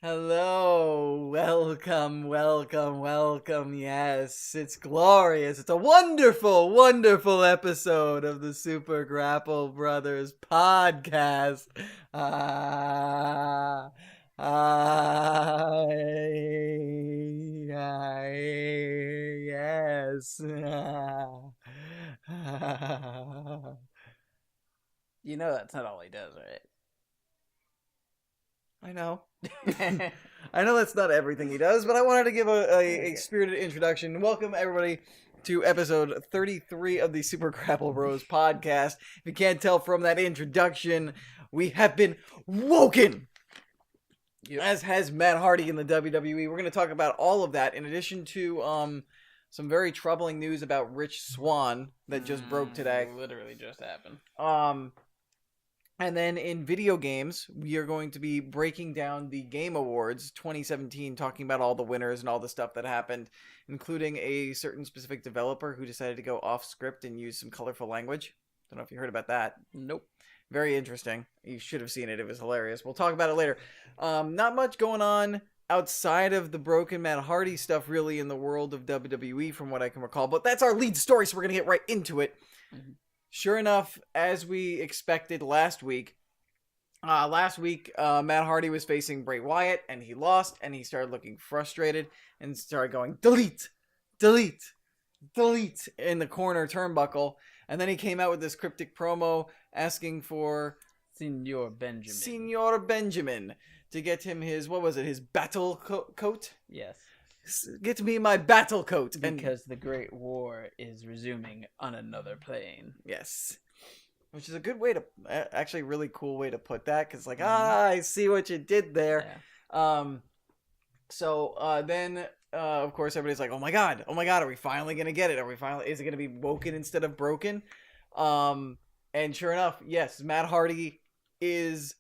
Hello, welcome. Yes, it's glorious. It's a wonderful episode of the Super Grapple Brothers podcast. Yes. You know that's not all he does, right? I know. I know that's not everything he does, but I wanted to give a spirited introduction. Welcome, everybody, to episode 33 of the Super Grapple Bros podcast. If you can't tell from that introduction, we have been woken! Yep. As has Matt Hardy in the WWE. We're going to talk about all of that, in addition to some very troubling news about Rich Swann that just broke today. Literally just happened. And then in video games, we are going to be breaking down the Game Awards 2017, talking about all the winners and all the stuff that happened, including a certain specific developer who decided to go off script and use some colorful language. Don't know if you heard about that. Nope. Very interesting. You should have seen it. It was hilarious. We'll talk about it later. Not much going on outside of the broken Matt Hardy stuff really in the world of WWE from what I can recall, but that's our lead story, so we're going to get right into it. Mm-hmm. Sure enough, as we expected last week, Matt Hardy was facing Bray Wyatt, and he lost, and he started looking frustrated, and started going, delete, in the corner turnbuckle, and then he came out with this cryptic promo asking for Senor Benjamin to get him his, his battle coat? Yes. Get me my battle coat. Because the Great War is resuming on another plane. Yes. Which is a good way to, actually really cool way to put that, because I see what you did there. Yeah. Then, of course, everybody's like, oh my god, are we finally going to get it? Is it going to be woken instead of broken? And sure enough, yes, Matt Hardy has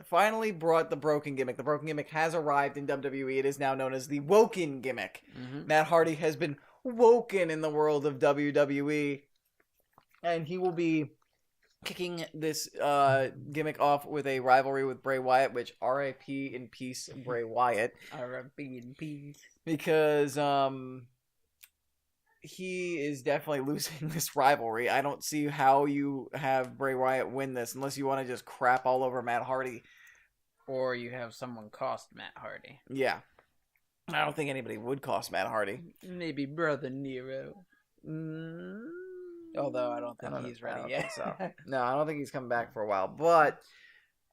finally brought the broken gimmick. The broken gimmick has arrived in WWE. It is now known as the WOKEN gimmick. Mm-hmm. Matt Hardy has been woken in the world of WWE, and he will be kicking this gimmick off with a rivalry with Bray Wyatt, which R.I.P. in peace, Bray Wyatt. R.I.P. in peace. Because he is definitely losing this rivalry. I don't see how you have Bray Wyatt win this unless you want to just crap all over Matt Hardy. Or you have someone cost Matt Hardy. Yeah. I don't think anybody would cost Matt Hardy. Maybe Brother Nero. Although I don't think he's ready yet. So. No, I don't think he's coming back for a while. But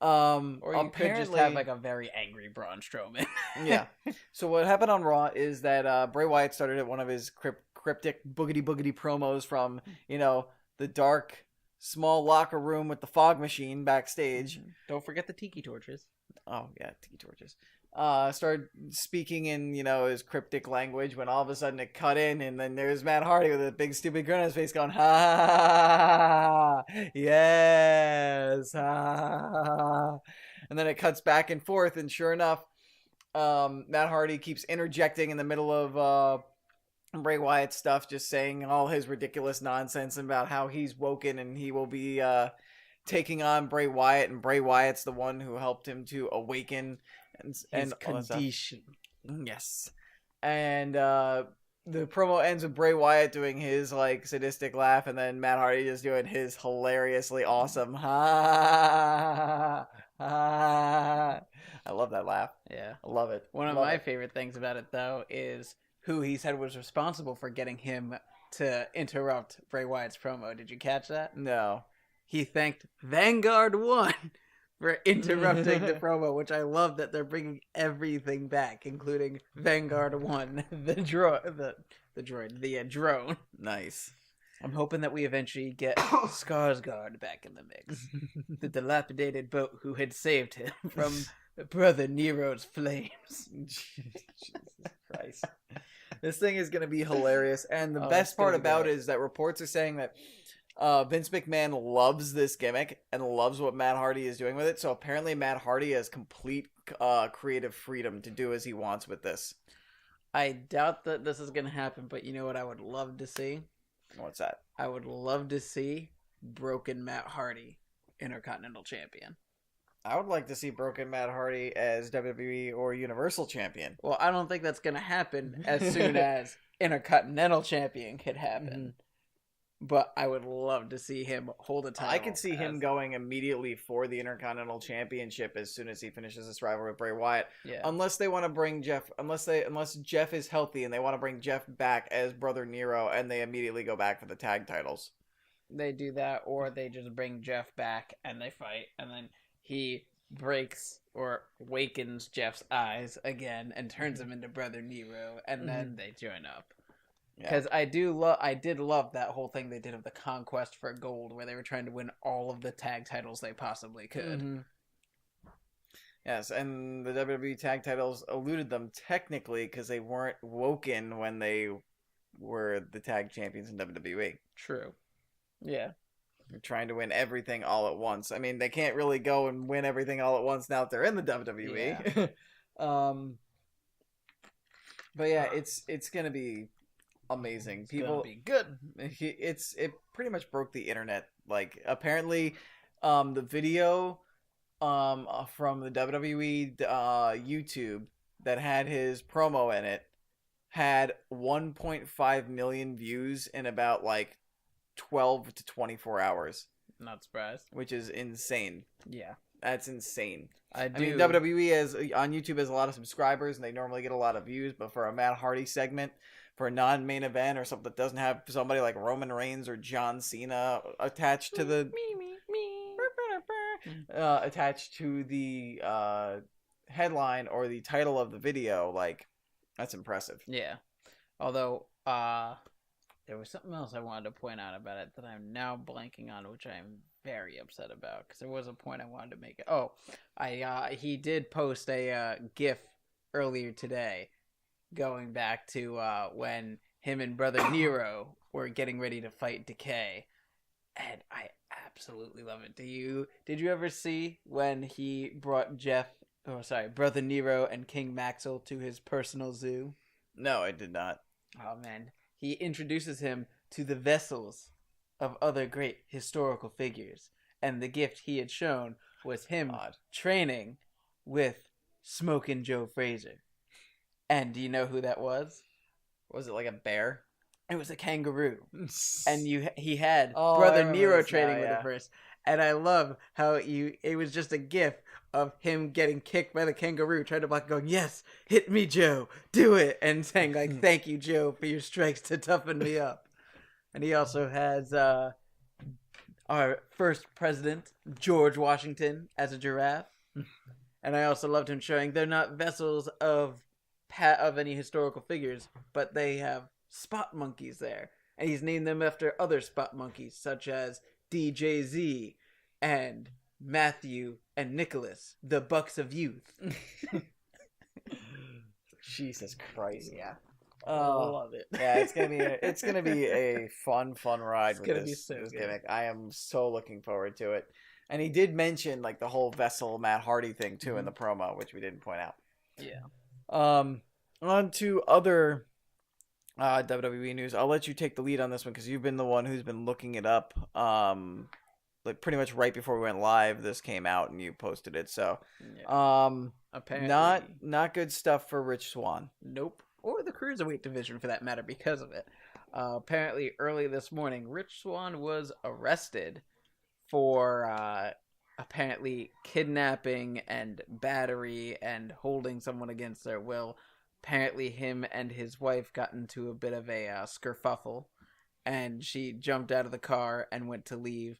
or you could just have like a very angry Braun Strowman. Yeah. So what happened on Raw is that Bray Wyatt started at one of his cryptic boogity promos from, the dark small locker room with the fog machine backstage. Mm-hmm. Don't forget the tiki torches. Oh yeah, tiki torches. Started speaking in, his cryptic language when all of a sudden it cut in, and then there's Matt Hardy with a big stupid grin on his face going, ha, yes, ha. And then it cuts back and forth, and sure enough, Matt Hardy keeps interjecting in the middle of Bray Wyatt stuff, just saying all his ridiculous nonsense about how he's woken and he will be taking on Bray Wyatt, and Bray Wyatt's the one who helped him to awaken and condition. Yes. And the promo ends with Bray Wyatt doing his sadistic laugh, and then Matt Hardy just doing his hilariously awesome ha ha. I love that laugh. Yeah. I love it. One of my favorite things about it though is who he said was responsible for getting him to interrupt Bray Wyatt's promo. Did you catch that? No. He thanked Vanguard 1 for interrupting the promo, which I love that they're bringing everything back, including Vanguard 1, the drone. Nice. I'm hoping that we eventually get Skarsgård back in the mix. The dilapidated boat who had saved him from Brother Nero's flames. Jesus Christ. This thing is going to be hilarious. And the best part about it is that reports are saying that Vince McMahon loves this gimmick and loves what Matt Hardy is doing with it. So apparently Matt Hardy has complete creative freedom to do as he wants with this. I doubt that this is going to happen, but you know what I would love to see? What's that? I would love to see broken Matt Hardy Intercontinental Champion. I would like to see Broken Matt Hardy as WWE or Universal Champion. Well, I don't think that's going to happen as soon as Intercontinental Champion could happen. But I would love to see him hold a title. I could see him going immediately for the Intercontinental Championship as soon as he finishes this rivalry with Bray Wyatt. Yeah. Unless they want to bring Jeff, unless Jeff is healthy and they want to bring Jeff back as Brother Nero, and they immediately go back for the tag titles. They do that, or they just bring Jeff back and they fight, and then he breaks or wakens Jeff's eyes again and turns him into Brother Nero, and then they join up. Because I did love that whole thing they did of the conquest for gold, where they were trying to win all of the tag titles they possibly could. Yes, and the WWE tag titles eluded them technically because they weren't woken when they were the tag champions in WWE. True. Yeah. They're trying to win everything all at once. I mean, they can't really go and win everything all at once now that they're in the WWE. Yeah. But yeah, it's gonna be amazing. People be good. It pretty much broke the internet. Like, apparently, the video from the WWE YouTube that had his promo in it had 1.5 million views in about like 12 to 24 hours. Not surprised. Which is insane. Yeah. That's insane. I mean, WWE on YouTube has a lot of subscribers and they normally get a lot of views, but for a Matt Hardy segment, for a non-main event or something that doesn't have somebody like Roman Reigns or John Cena attached to the attached to the headline or the title of the video, like, that's impressive. Yeah. Although there was something else I wanted to point out about it that I'm now blanking on, which I'm very upset about, because there was a point I wanted to make. Oh, he did post a GIF earlier today, going back to when him and Brother Nero were getting ready to fight Decay, and I absolutely love it. Did you ever see when he brought Brother Nero and King Maxwell to his personal zoo? No, I did not. Oh man, he introduces him to the vessels of other great historical figures, and the gift he had shown was him training with Smokin' Joe Frazier. And do you know who that was? Was it like a bear? It was a kangaroo. And he had Brother Nero training with him first. And I love how it was just a gif of him getting kicked by the kangaroo, trying to block, going, "Yes, hit me, Joe, do it," and saying like, "Thank you, Joe, for your strikes to toughen me up." And he also has our first president, George Washington, as a giraffe. And I also loved him showing they're not vessels of any historical figures, but they have spot monkeys there. And he's named them after other spot monkeys, such as DJZ and Matthew and Nicholas, the Bucks of Youth. Jesus Christ. Yeah. I love it. Yeah, it's gonna be a fun ride with this gimmick. I am so looking forward to it. And he did mention like the whole Vessel Matt Hardy thing too in the promo, which we didn't point out. Yeah. On to other WWE news. I'll let you take the lead on this one because you've been the one who's been looking it up. Like pretty much right before we went live, this came out and you posted it. So, apparently not good stuff for Rich Swann. Nope. Or the Cruiserweight division for that matter because of it. Apparently early this morning, Rich Swann was arrested for apparently kidnapping and battery and holding someone against their will. Apparently him and his wife got into a bit of a skerfuffle, and she jumped out of the car and went to leave.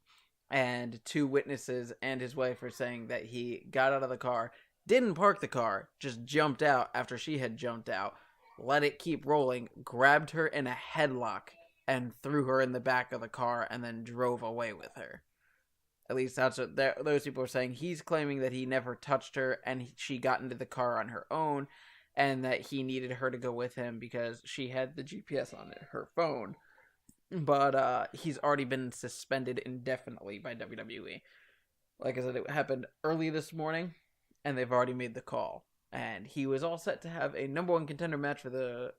And two witnesses and his wife are saying that he got out of the car, didn't park the car, just jumped out after she had jumped out, let it keep rolling, grabbed her in a headlock, and threw her in the back of the car, and then drove away with her. At least that's what those people are saying. He's claiming that he never touched her, and she got into the car on her own, and that he needed her to go with him because she had the GPS on her phone. But he's already been suspended indefinitely by WWE. Like I said, it happened early this morning, and they've already made the call. And he was all set to have a number one contender match a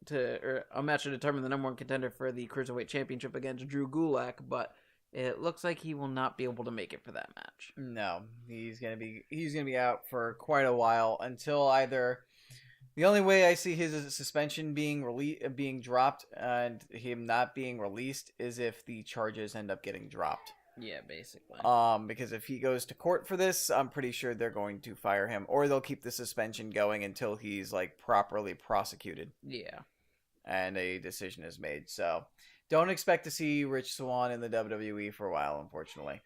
match to determine the number one contender for the Cruiserweight Championship against Drew Gulak, but it looks like he will not be able to make it for that match. No, he's gonna be out for quite a while until either. The only way I see his suspension being dropped and him not being released is if the charges end up getting dropped. Yeah, basically. Because if he goes to court for this, I'm pretty sure they're going to fire him, or they'll keep the suspension going until he's like properly prosecuted. Yeah. And a decision is made. So, don't expect to see Rich Swann in the WWE for a while, unfortunately.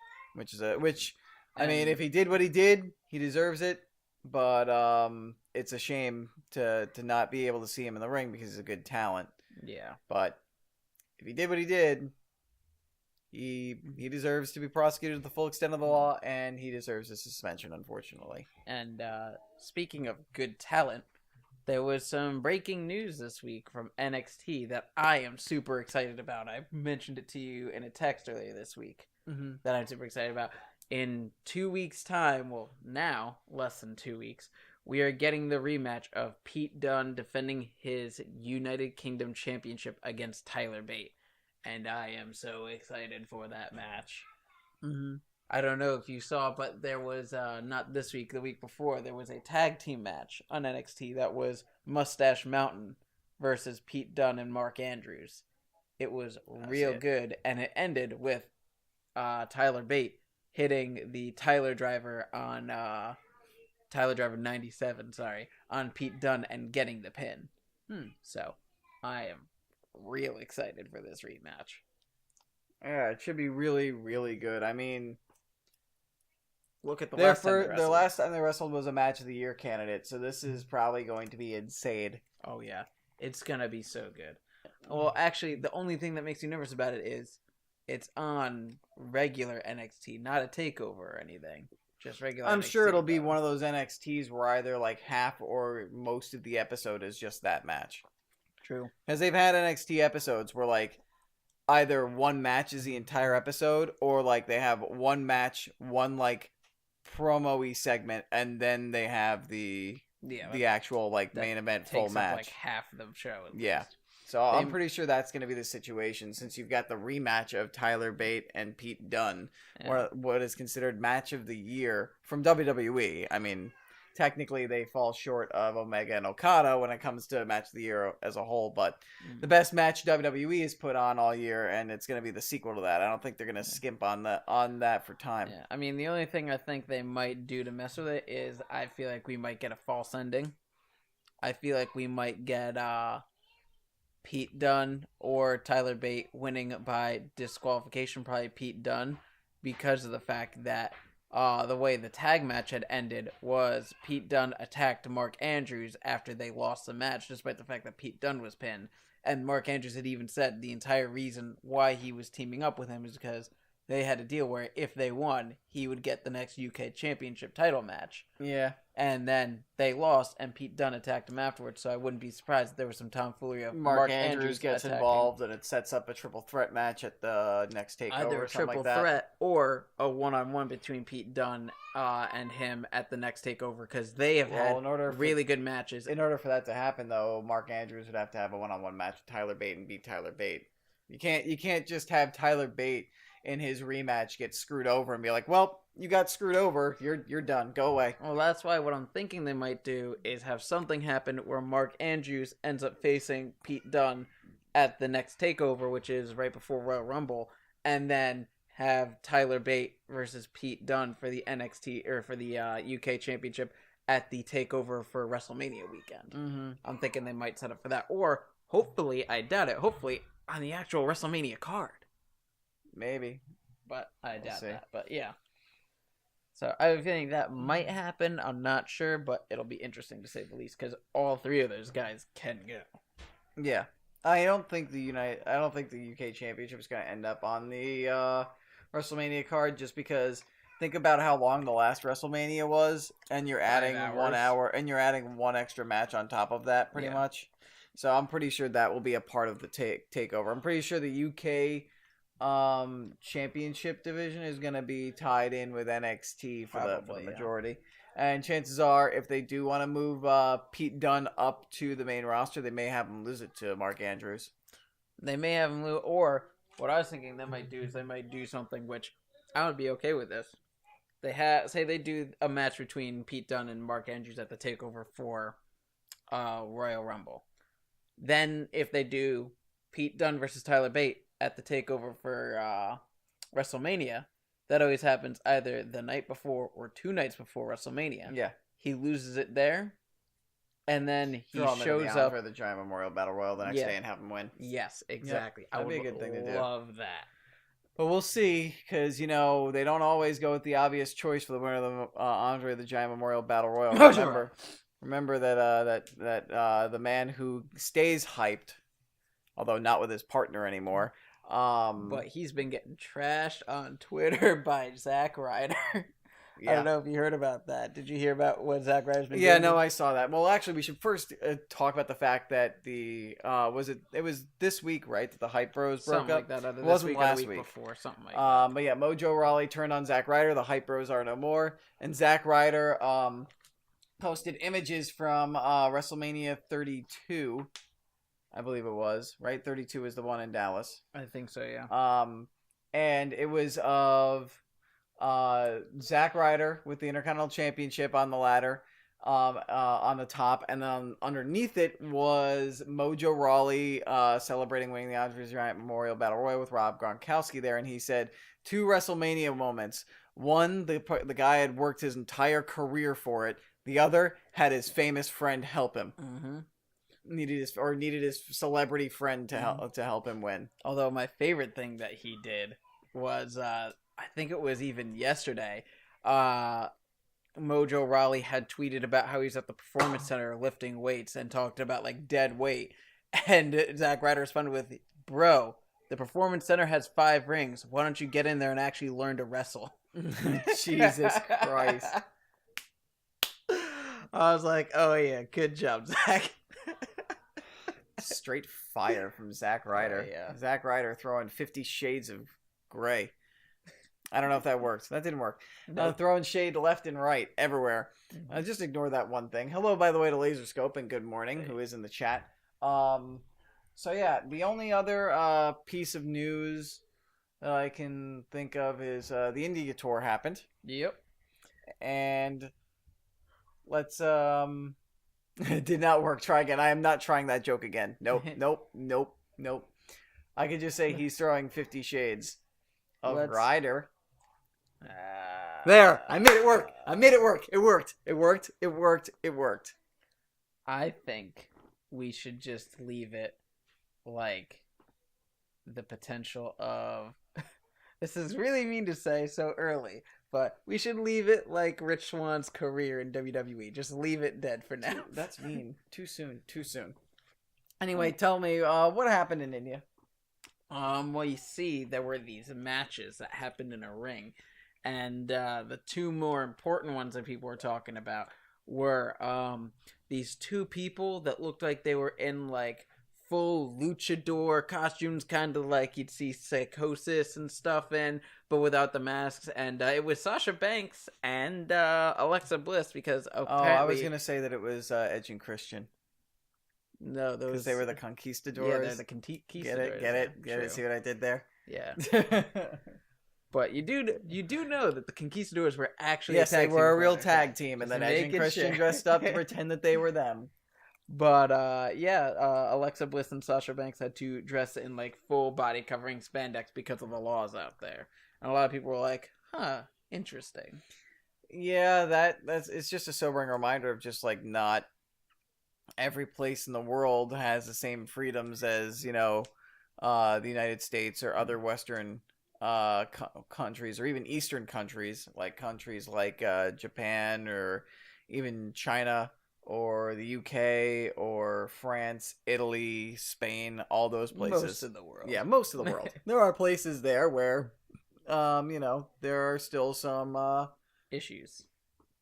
I mean, if he did what he did, he deserves it. But it's a shame to not be able to see him in the ring because he's a good talent. Yeah. But if he did what he did, he deserves to be prosecuted to the full extent of the law, and he deserves a suspension, unfortunately. And speaking of good talent, there was some breaking news this week from NXT that I am super excited about. I mentioned it to you in a text earlier this week that I'm super excited about. In 2 weeks' time, well, now, less than 2 weeks, we are getting the rematch of Pete Dunne defending his United Kingdom Championship against Tyler Bate. And I am so excited for that match. I don't know if you saw, but there was, not this week, the week before, there was a tag team match on NXT that was Mustache Mountain versus Pete Dunne and Mark Andrews. It was real good, and it ended with Tyler Bate hitting the Tyler Driver 97, on Pete Dunne and getting the pin. So, I am real excited for this rematch. Yeah, it should be really, really good. I mean, look at the last time they wrestled was a match of the year candidate, so this is probably going to be insane. Oh yeah, it's gonna be so good. Well, actually, the only thing that makes me nervous about it is it's on regular NXT, not a takeover or anything. Just regular. I'm NXT, sure it'll be one of those NXTs where either like half or most of the episode is just that match. True. Because they've had NXT episodes where like either one match is the entire episode, or like they have one match, one like promo-y segment, and then they have the actual like main event full match. Like half the show. Yeah. So I'm pretty sure that's going to be the situation, since you've got the rematch of Tyler Bate and Pete Dunne, or what is considered match of the year from WWE. I mean, technically they fall short of Omega and Okada when it comes to match of the year as a whole, but the best match WWE has put on all year, and it's going to be the sequel to that. I don't think they're going to skimp on that for time. Yeah, I mean, the only thing I think they might do to mess with it is I feel like we might get a false ending. I feel like we might get Pete Dunne or Tyler Bate winning by disqualification, probably Pete Dunne, because of the fact that the way the tag match had ended was Pete Dunne attacked Mark Andrews after they lost the match, despite the fact that Pete Dunne was pinned. And Mark Andrews had even said the entire reason why he was teaming up with him is because they had a deal where if they won, he would get the next UK Championship title match. Yeah. And then they lost, and Pete Dunne attacked him afterwards, so I wouldn't be surprised if there was some tomfoolery of Mark Andrews gets involved, and it sets up a triple threat match at the next takeover. Either a triple threat or a one-on-one between Pete Dunne and him at the next takeover, because they have had really good matches. In order for that to happen, though, Mark Andrews would have to have a one-on-one match with Tyler Bate and beat Tyler Bate. You can't just have Tyler Bate in his rematch get screwed over and be like, well, you got screwed over, you're done, go away. Well, that's why what I'm thinking they might do is have something happen where Mark Andrews ends up facing Pete Dunne at the next takeover, which is right before Royal Rumble, and then have Tyler Bate versus Pete Dunne for the NXT or for the UK Championship at the takeover for WrestleMania weekend. I'm thinking they might set up for that, or hopefully, I doubt it, hopefully on the actual WrestleMania card. Maybe. But I doubt that. But yeah. So I have a feeling that might happen. I'm not sure, but it'll be interesting to say the least, because all three of those guys can go. Yeah. I don't think the UK Championship is going to end up on the WrestleMania card, just because think about how long the last WrestleMania was, and you're adding 1 hour, and you're adding one extra match on top of that, pretty much. So I'm pretty sure that will be a part of the takeover. I'm pretty sure the UK championship division is going to be tied in with NXT for the majority. And chances are, if they do want to move Pete Dunne up to the main roster, they may have him lose it to Mark Andrews. They may have him lose, or What I was thinking they might do is they might do something which I would be okay with this. Say they do a match between Pete Dunne and Mark Andrews at the Takeover for Royal Rumble. Then if they do Pete Dunne versus Tyler Bate at the Takeover for WrestleMania, that always happens either the night before or 2 nights before WrestleMania. Yeah. He loses it there, and then he shows up for the Giant Memorial Battle Royal the next day and have him win. Yes, exactly. Yep. That'd be a good thing to do. Love that. But we'll see, because, they don't always go with the obvious choice for the winner of the Andre the Giant Memorial Battle Royal. Remember that the man who stays hyped, although not with his partner anymore. But he's been getting trashed on Twitter by Zack Ryder. Yeah. I don't know if you heard about that. Did you hear about what Zack Ryder's been doing? Yeah, no, I saw that. Well, actually, we should first talk about the fact that it was this week, right, that the Hype Bros broke something up? Like that. It wasn't last week. Before, something like that. But yeah, Mojo Rawley turned on Zack Ryder. The Hype Bros are no more. And Zack Ryder posted images from WrestleMania 32, I believe it was, right? 32 is the one in Dallas. I think so, yeah. And it was of Zack Ryder with the Intercontinental Championship on the ladder, on the top, and then underneath it was Mojo Rawley celebrating winning the Andre the Giant Memorial Battle Royal with Rob Gronkowski there, and he said 2 WrestleMania moments. One, the guy had worked his entire career for it. The other had his famous friend help him. Mm-hmm. Needed his celebrity friend to help him win. Although my favorite thing that he did was I think it was even yesterday. Mojo Rawley had tweeted about how he's at the Performance Center lifting weights and talked about like dead weight. And Zack Ryder responded with, "Bro, the Performance Center has 5 rings. Why don't you get in there and actually learn to wrestle?" Jesus Christ. I was like, oh yeah, good job, Zack. Straight fire from Zack Ryder. Yeah. Zack Ryder throwing 50 Shades of Gray. I don't know if that worked. That didn't work. No. Throwing shade left and right, everywhere. Just ignore that one thing. Hello, by the way, to Laserscope, and good morning, who is in the chat. So yeah, the only other piece of news that I can think of is the India tour happened. Yep. And let's it did not work. Try again. I am not trying that joke again. Nope. I could just say he's throwing 50 Shades of Ryder. There. I made it work. It worked. I think we should just leave it like the potential of this is really mean to say so early, but we should leave it like Rich Swann's career in WWE. Just leave it dead for now. That's mean. Too soon. Anyway, tell me what happened in India. Well, you see, there were these matches that happened in a ring, and the 2 more important ones that people were talking about were these 2 people that looked like they were in like full luchador costumes, kind of like you'd see Psychosis and stuff in, but without the masks. And it was Sasha Banks and Alexa Bliss, because apparently... I was gonna say that it was Edge and Christian. No, those because they were the conquistadors. Yeah, they're the conquistadors. Get it. See what I did there? Yeah. But you do know that the conquistadors were actually they were a real tag team, and then Edge and Christian dressed up to pretend that they were them. But Alexa Bliss and Sasha Banks had to dress in like full body covering spandex because of the laws out there, and a lot of people were like, "Huh, interesting." Yeah, that's it's just a sobering reminder of just like not every place in the world has the same freedoms as the United States or other Western countries, or even Eastern countries like Japan or even China or the UK or France, Italy, Spain, all those places. Most of the world. Yeah, most of the world. There are places there where, there are still some issues.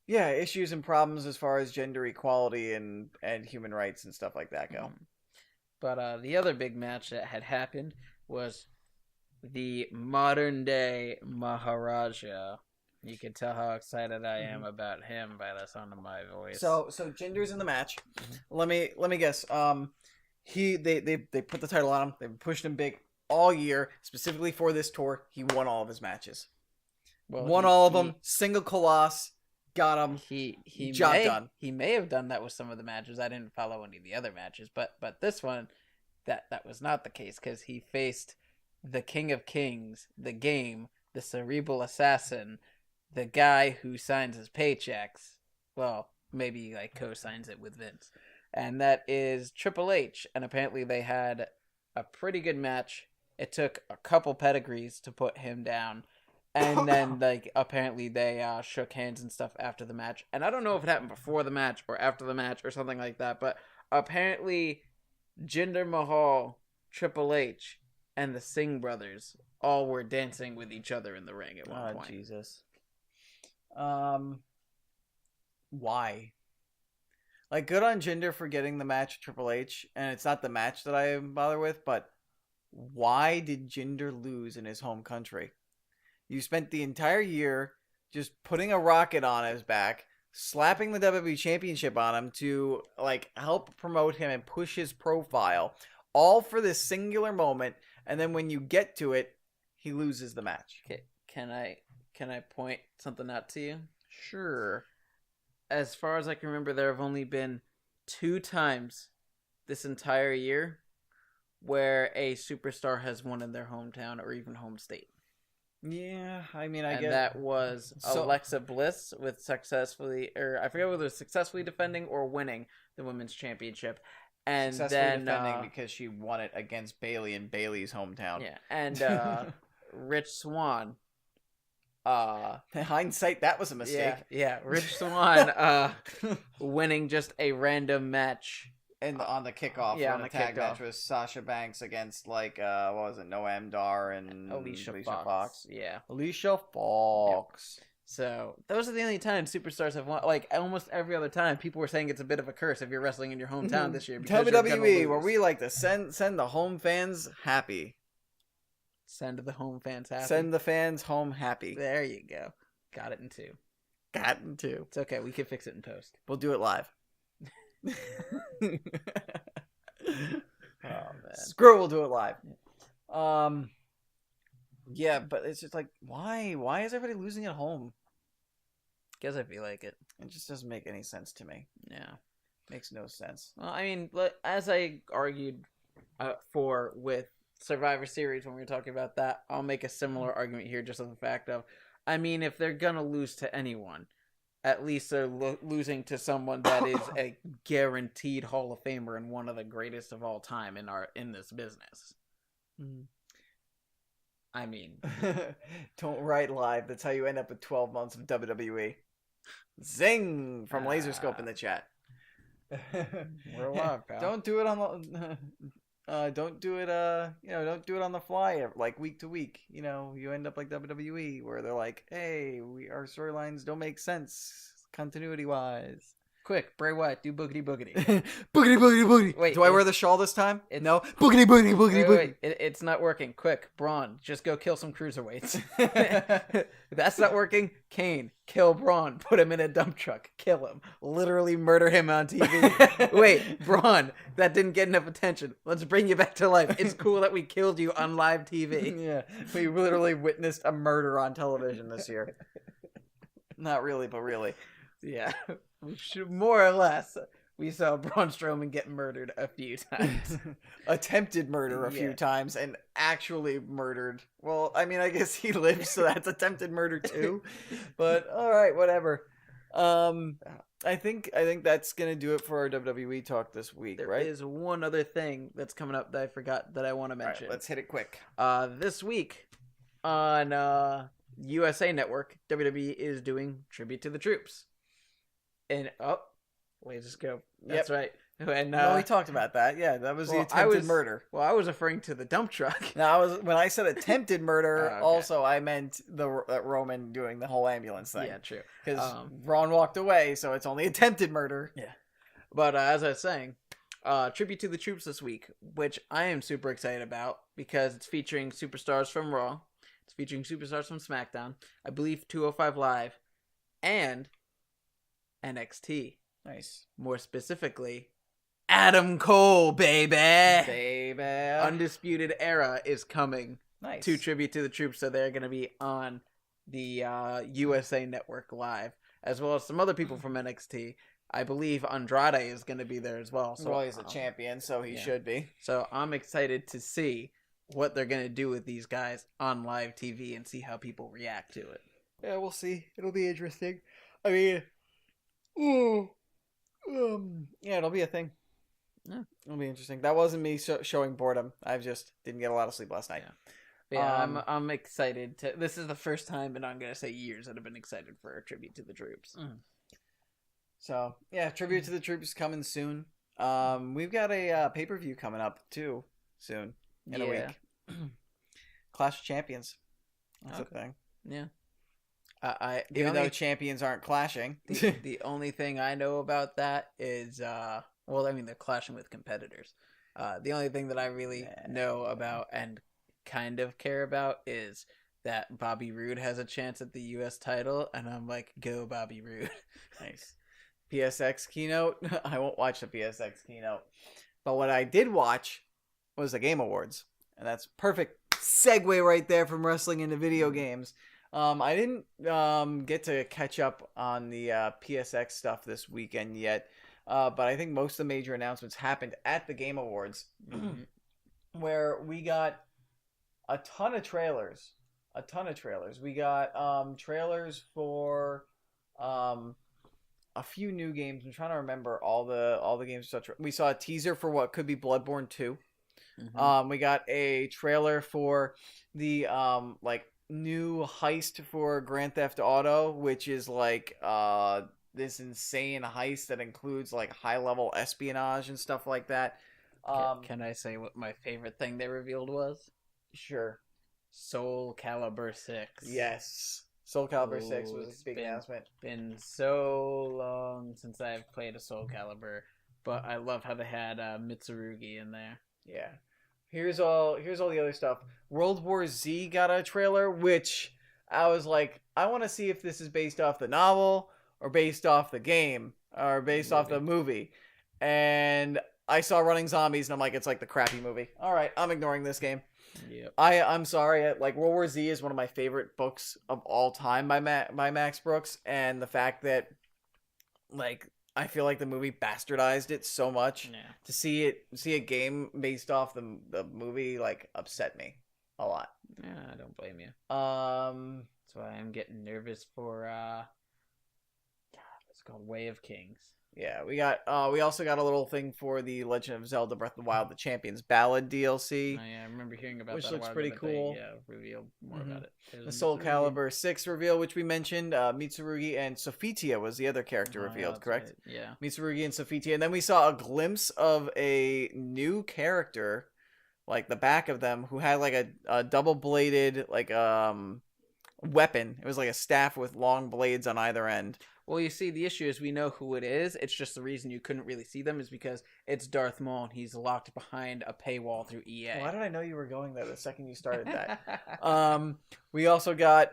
Yeah, issues and problems as far as gender equality and human rights and stuff like that go. But the other big match that had happened was the modern day Maharaja. You can tell how excited I am about him by the sound of my voice. So Jinder's in the match. Let me guess. They put the title on him. They pushed him big. all year, specifically for this tour. He won all of his matches. Well, Won all of them. Single Colossus. Got him. He Job done. He may have done that with some of the matches. I didn't follow any of the other matches, but this one, that was not the case because he faced the King of Kings, the Game, the Cerebral Assassin, the guy who signs his paychecks. Well, maybe like co-signs it with Vince, and that is Triple H. And apparently they had a pretty good match. It took a couple pedigrees to put him down. And then, like, apparently they shook hands and stuff after the match. And I don't know if it happened before the match or after the match or something like that. But apparently Jinder Mahal, Triple H, and the Singh brothers all were dancing with each other in the ring at one point. Jesus. Why? Like, good on Jinder for getting the match with Triple H. And it's not the match that I bother with. But why did Jinder lose in his home country? You spent the entire year just putting a rocket on his back, slapping the WWE Championship on him to like help promote him and push his profile, all for this singular moment. And then when you get to it, he loses the match. Okay, can I point something out to you? Sure. As far as I can remember, there have only been 2 times this entire year where a superstar has won in their hometown or even home state. Yeah, I mean, I and get that was So- Alexa Bliss with successfully, or I forget whether it was successfully defending or winning the women's championship, and successfully then defending because she won it against Bayley in Bayley's hometown. yeah, and Rich Swann. In hindsight, that was a mistake. Yeah, Rich Swann winning just a random match. And on the kickoff, Yeah, on on the the tag match kickoff. with Sasha Banks against like what was it, Noam Dar and Alicia Fox. Yeah. Alicia Fox. So those are the only times superstars have won. Like almost every other time, people were saying it's a bit of a curse if you're wrestling in your hometown this year. Because you're gonna WWE, where lose. we like to send the home fans happy. Send the home fans happy. Send the fans home happy. There you go. Got it in 2. Gotten to. It's okay. We can fix it in post. We'll do it live. Oh man. Screw it, we'll do it live. Yeah, but it's just like, why? Why is everybody losing at home? Guess I feel like it. It just doesn't make any sense to me. Yeah. Makes no sense. Well, I mean, as I argued for with Survivor Series when we were talking about that, I'll make a similar argument here just on the fact of, I mean, if they're gonna lose to anyone, at least they're losing to someone that is a guaranteed Hall of Famer and one of the greatest of all time in this business. I mean, don't write live. That's how you end up with 12 months of WWE. Zing from Laserscope in the chat. We're alive, pal. Don't do it on the. Don't do it. Don't do it on the fly like week to week. You know, you end up like WWE where they're like, "Hey, our storylines don't make sense continuity wise." Quick, Bray Wyatt, do boogity boogity. Boogity boogity boogity. Wait, do I wear the shawl this time? it's- No. Boogity boogity boogity boogity. Wait, it's not working. Quick, Braun, just go kill some cruiserweights. That's not working. Kane, kill Braun. Put him in a dump truck. Kill him. Literally murder him on TV. Wait, Braun, that didn't get enough attention. Let's bring you back to life. It's cool that we killed you on live TV. Yeah, we literally witnessed a murder on television this year. Not really, but really. Yeah, more or less. We saw Braun Strowman get murdered a few times. Attempted murder a few Yeah. times and actually murdered. Well, I mean, I guess he lives, so that's attempted murder too. But all right, whatever. I think that's gonna do it for our WWE talk this week, There right? is one other thing that's coming up that I forgot that I want to All right, mention. let's hit it quick. This week on USA Network, WWE is doing Tribute to the Troops. And Laserscope. That's right. And No, we talked about that. Yeah, that was the well, attempted murder. Well, I was referring to the dump truck. Now, when I said attempted murder, Okay. also I meant the Roman doing the whole ambulance thing. Yeah, true. Because Braun walked away, so it's only attempted murder. Yeah. But as I was saying, Tribute to the Troops this week, which I am super excited about because it's featuring superstars from Raw. It's featuring superstars from SmackDown. I believe 205 Live and NXT. Nice. More specifically, Adam Cole, baby. Baby. Undisputed Era is coming Nice. to Tribute to the Troops, so they're going to be on the USA Network Live, as well as some other people from NXT. I believe Andrade is going to be there as well. So, well, he's a champion, so he should be. So I'm excited to see what they're going to do with these guys on live TV and see how people react to it. Yeah, we'll see. It'll be interesting. I mean, yeah, it'll be a thing. Yeah. It'll be interesting. That wasn't me showing boredom. I just didn't get a lot of sleep last night. Yeah, I'm excited to. This is the first time, and I'm gonna say years that I've been excited for a Tribute to the Troops. So yeah, Tribute to the Troops coming soon. We've got a pay-per-view coming up too soon in a week. Clash of Champions. That's a thing. Yeah. Even though champions aren't clashing, the only thing I know about that is well, I mean they're clashing with competitors. The only thing that I really know about and kind of care about is that Bobby Roode has a chance at the U.S. title, and I'm like, go Bobby Roode. Nice. PSX keynote. I won't watch the PSX keynote, but what I did watch was the Game Awards, and that's perfect segue right there from wrestling into video games. I didn't get to catch up on the PSX stuff this weekend yet, but I think most of the major announcements happened at the Game Awards, where we got a ton of trailers. We got trailers for a few new games. I'm trying to remember all the games. We saw a teaser for what could be Bloodborne 2. We got a trailer for the new heist for Grand Theft Auto, which is like this insane heist that includes like high level espionage and stuff like that. Can I say what my favorite thing they revealed was? Sure. Soul Calibur 6. Yes. Soul Calibur 6 was a big announcement. Been so long since I've played a Soul Calibur, but I love how they had Mitsurugi in there. Yeah. Here's all the other stuff. World War Z got a trailer, which I was like, I want to see if this is based off the novel or based off the game or based off the movie. And I saw Running Zombies, and I'm like, it's like the crappy movie. All right, I'm ignoring this game. Yep. I'm sorry. Like World War Z is one of my favorite books of all time by Max Brooks, and the fact that like I feel like the movie bastardized it so much. Yeah. To see a game based off the movie like upset me a lot. Yeah, I don't blame you. That's why I'm getting nervous for it's called Way of Kings. Yeah, we also got a little thing for the Legend of Zelda Breath of the Wild, the Champions Ballad DLC. Oh, yeah, I remember hearing about which that. Which looks pretty cool. Reveal more about it. The Soul Calibur 6 reveal, which we mentioned, Mitsurugi and Sophitia was the other character revealed, correct? Right. Yeah. Mitsurugi and Sophitia. And then we saw a glimpse of a new character, like the back of them, who had like a double-bladed weapon. It was like a staff with long blades on either end. Well, you see, the issue is we know who it is. It's just the reason you couldn't really see them is because it's Darth Maul and he's locked behind a paywall through EA. Why did I know you were going there the second you started that? We also got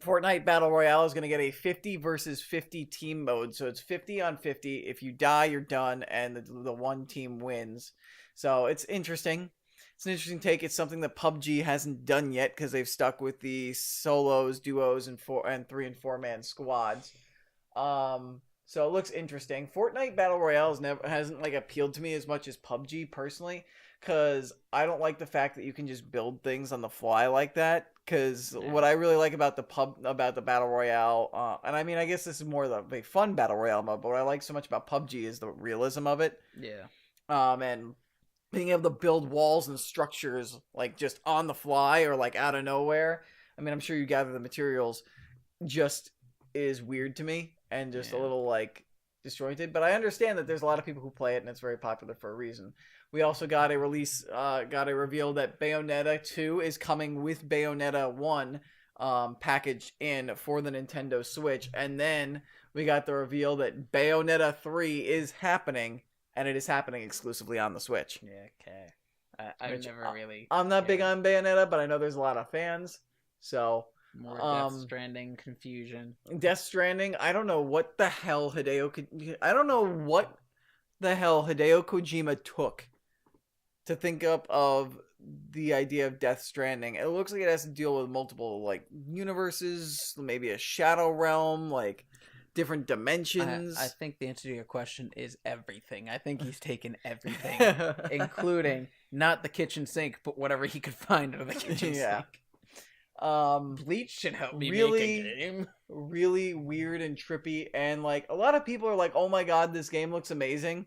Fortnite Battle Royale is going to get a 50 versus 50 team mode. So it's 50 on 50. If you die, you're done, and the one team wins. So it's interesting. It's an interesting take. It's something that PUBG hasn't done yet because they've stuck with the solos, duos, and 3 and 4-man squads. So it looks interesting. Fortnite Battle Royale hasn't like appealed to me as much as PUBG personally, because I don't like the fact that you can just build things on the fly like that. Because what I really like about the Battle Royale, and I mean I guess this is more the fun Battle Royale mode, but what I like so much about PUBG is the realism of it. Yeah. And being able to build walls and structures like just on the fly or like out of nowhere. I mean, I'm sure you gather the materials, just is weird to me and just a little like disjointed. But I understand that there's a lot of people who play it and it's very popular for a reason. We also got a reveal that Bayonetta 2 is coming with Bayonetta 1 packaged in for the Nintendo Switch. And then we got the reveal that Bayonetta 3 is happening. And it is happening exclusively on the Switch. Yeah, okay. I've never really... I'm not big on Bayonetta, but I know there's a lot of fans. So... More Death Stranding confusion. Death Stranding, I don't know what the hell Hideo could... I don't know what the hell Hideo Kojima took to think up of the idea of Death Stranding. It looks like it has to deal with multiple like universes, maybe a shadow realm, like different dimensions. I think the answer to your question is everything. I think he's taken everything, including not the kitchen sink, but whatever he could find under the kitchen sink. Bleach should help me make a game. Really weird and trippy, and like a lot of people are like, "Oh my god, this game looks amazing,"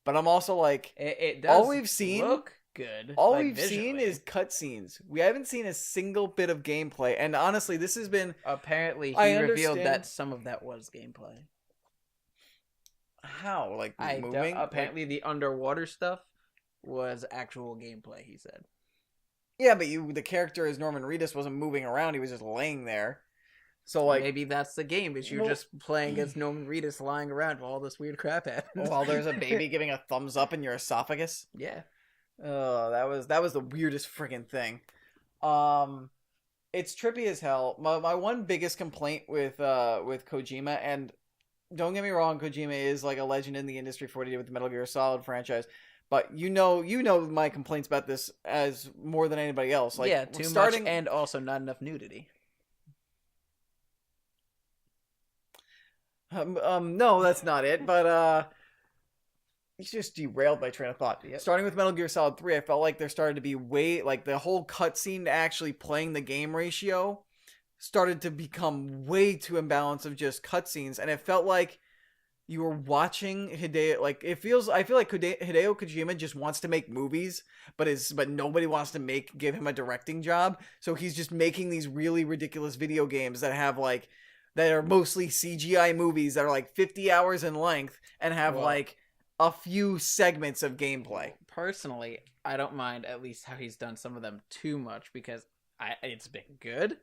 but I'm also like, it does all we've seen look good. All like, we've seen is cutscenes. We haven't seen a single bit of gameplay, and honestly, this has been apparently he revealed that some of that was gameplay. How? Like moving? Apparently, the underwater stuff was actual gameplay. He said. Yeah, but the character as Norman Reedus wasn't moving around; he was just laying there. So like maybe that's the game. Is you're just playing as Norman Reedus lying around while all this weird crap happens. While there's a baby giving a thumbs up in your esophagus. Yeah. Oh, that was the weirdest friggin' thing. It's trippy as hell. My one biggest complaint with Kojima, and don't get me wrong, Kojima is like a legend in the industry for what he did with the Metal Gear Solid franchise. But you know my complaints about this as more than anybody else. Like, yeah, too much and also not enough nudity. No, that's not it. But you just derailed my train of thought. Yep. Starting with Metal Gear Solid 3, I felt like there started to be like the whole cutscene to actually playing the game ratio started to become way too imbalanced of just cutscenes, and it felt like you were watching Hideo. Like I feel like Hideo Kojima just wants to make movies, but nobody wants to give him a directing job, so he's just making these really ridiculous video games that have like that are mostly CGI movies that are like 50 hours in length and have like a few segments of gameplay. Personally, I don't mind at least how he's done some of them too much because it's been good.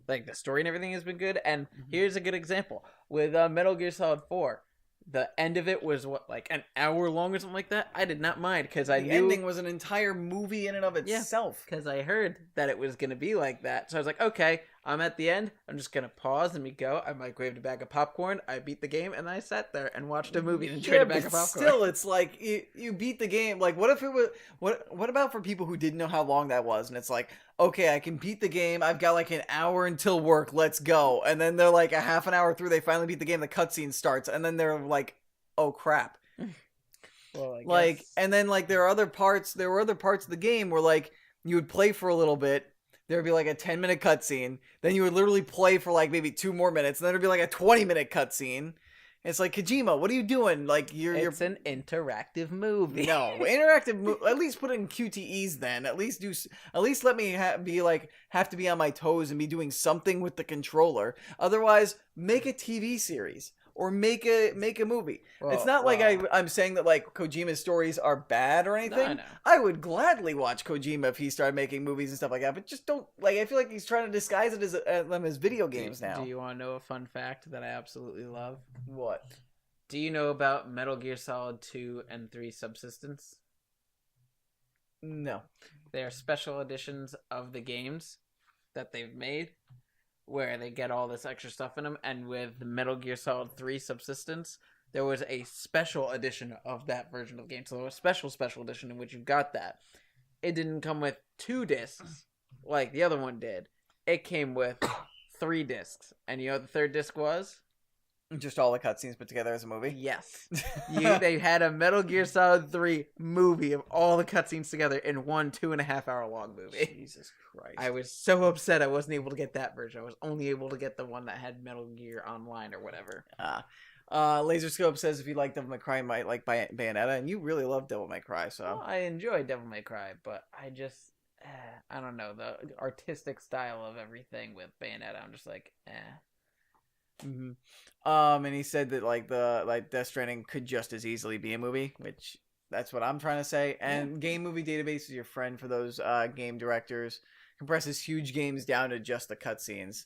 Like the story and everything has been good. And here's a good example with Metal Gear Solid 4. The end of it was like an hour long or something like that. I did not mind because I knew the ending was an entire movie in and of itself. Because I heard that it was going to be like that. So I was like, okay, I'm at the end. I'm just going to pause and me go. I microwaved a bag of popcorn. I beat the game and I sat there and watched a movie and enjoyed a bag of popcorn. Still, it's like you beat the game. Like, what if it was what about for people who didn't know how long that was? And it's like, okay, I can beat the game. I've got like an hour until work. Let's go. And then they're like a half an hour through. They finally beat the game. The cutscene starts, and then they're like, oh crap. Well, like, and then like there were other parts of the game where like you would play for a little bit. There would be like a 10-minute cutscene. Then you would literally play for like maybe 2 more minutes. And then there'd be like a 20-minute cutscene. It's like, Kojima, what are you doing? Like it's an interactive movie. No, interactive. At least put in QTEs. Then at least let me have to be on my toes and be doing something with the controller. Otherwise, make a TV series. Or make a movie. Well, it's not like I'm saying that like Kojima's stories are bad or anything. No. I would gladly watch Kojima if he started making movies and stuff like that. But just don't I feel like he's trying to disguise it as video games now. Do you want to know a fun fact that I absolutely love? What? Do you know about Metal Gear Solid 2 and 3 Subsistence? No. They are special editions of the games that they've made, where they get all this extra stuff in them. And with Metal Gear Solid 3 Subsistence, there was a special edition of that version of the game. So there was a special edition in which you got that. It didn't come with 2 discs like the other one did. It came with 3 discs. And you know what the 3rd disc was? Just all the cutscenes put together as a movie? Yes. They had a Metal Gear Solid 3 movie of all the cutscenes together in one 2.5 hour long movie. Jesus Christ. I was so upset I wasn't able to get that version. I was only able to get the one that had Metal Gear Online or whatever. Laserscope says if you like Devil May Cry, you might like Bayonetta, and you really love Devil May Cry, so... Well, I enjoy Devil May Cry, but I just... I don't know, the artistic style of everything with Bayonetta, I'm just like, Mm-hmm. And he said that like Death Stranding could just as easily be a movie, which that's what I'm trying to say. And Game Movie Database is your friend for those game directors. Compresses huge games down to just the cutscenes.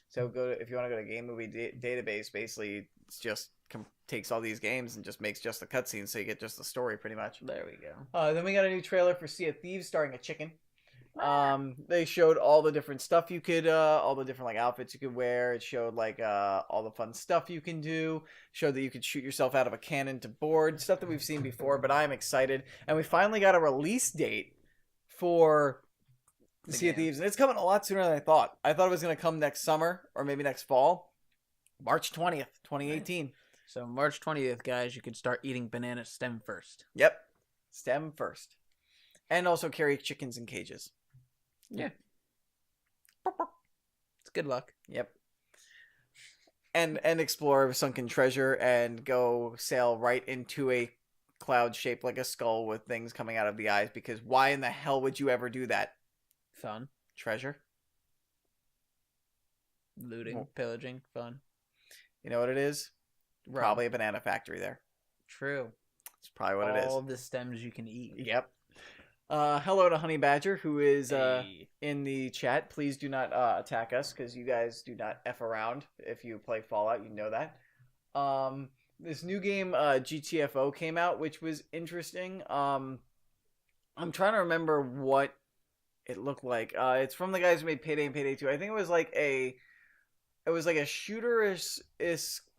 So if you want to go to Game Movie Database, basically it's just takes all these games and just makes just the cutscenes, so you get just the story pretty much. There we go. Then we got a new trailer for Sea of Thieves starring a chicken. They showed all the different stuff you could, all the different like outfits you could wear. It showed like all the fun stuff you can do. Showed that you could shoot yourself out of a cannon to board, stuff that we've seen before. But I'm excited, and we finally got a release date for Sea of Thieves, and it's coming a lot sooner than I thought. I thought it was going to come next summer or maybe next fall. March 20th, 2018. Nice. So March 20th, guys, you can start eating banana stem first. Yep, stem first, and also carry chickens in cages. Yeah. It's good luck. Yep. And explore sunken treasure and go sail right into a cloud shaped like a skull with things coming out of the eyes, because why in the hell would you ever do that? Fun. Treasure? Looting, pillaging, fun. You know what it is? Rum. Probably a banana factory there. True. That's probably what it is. All the stems you can eat. Yep. Hello to Honey Badger, who is Hey. in the chat. Please do not attack us, because you guys do not F around. If you play Fallout, you know that. This new game, GTFO, came out, which was interesting. I'm trying to remember what it looked like. It's from the guys who made Payday and Payday 2. I think it was like a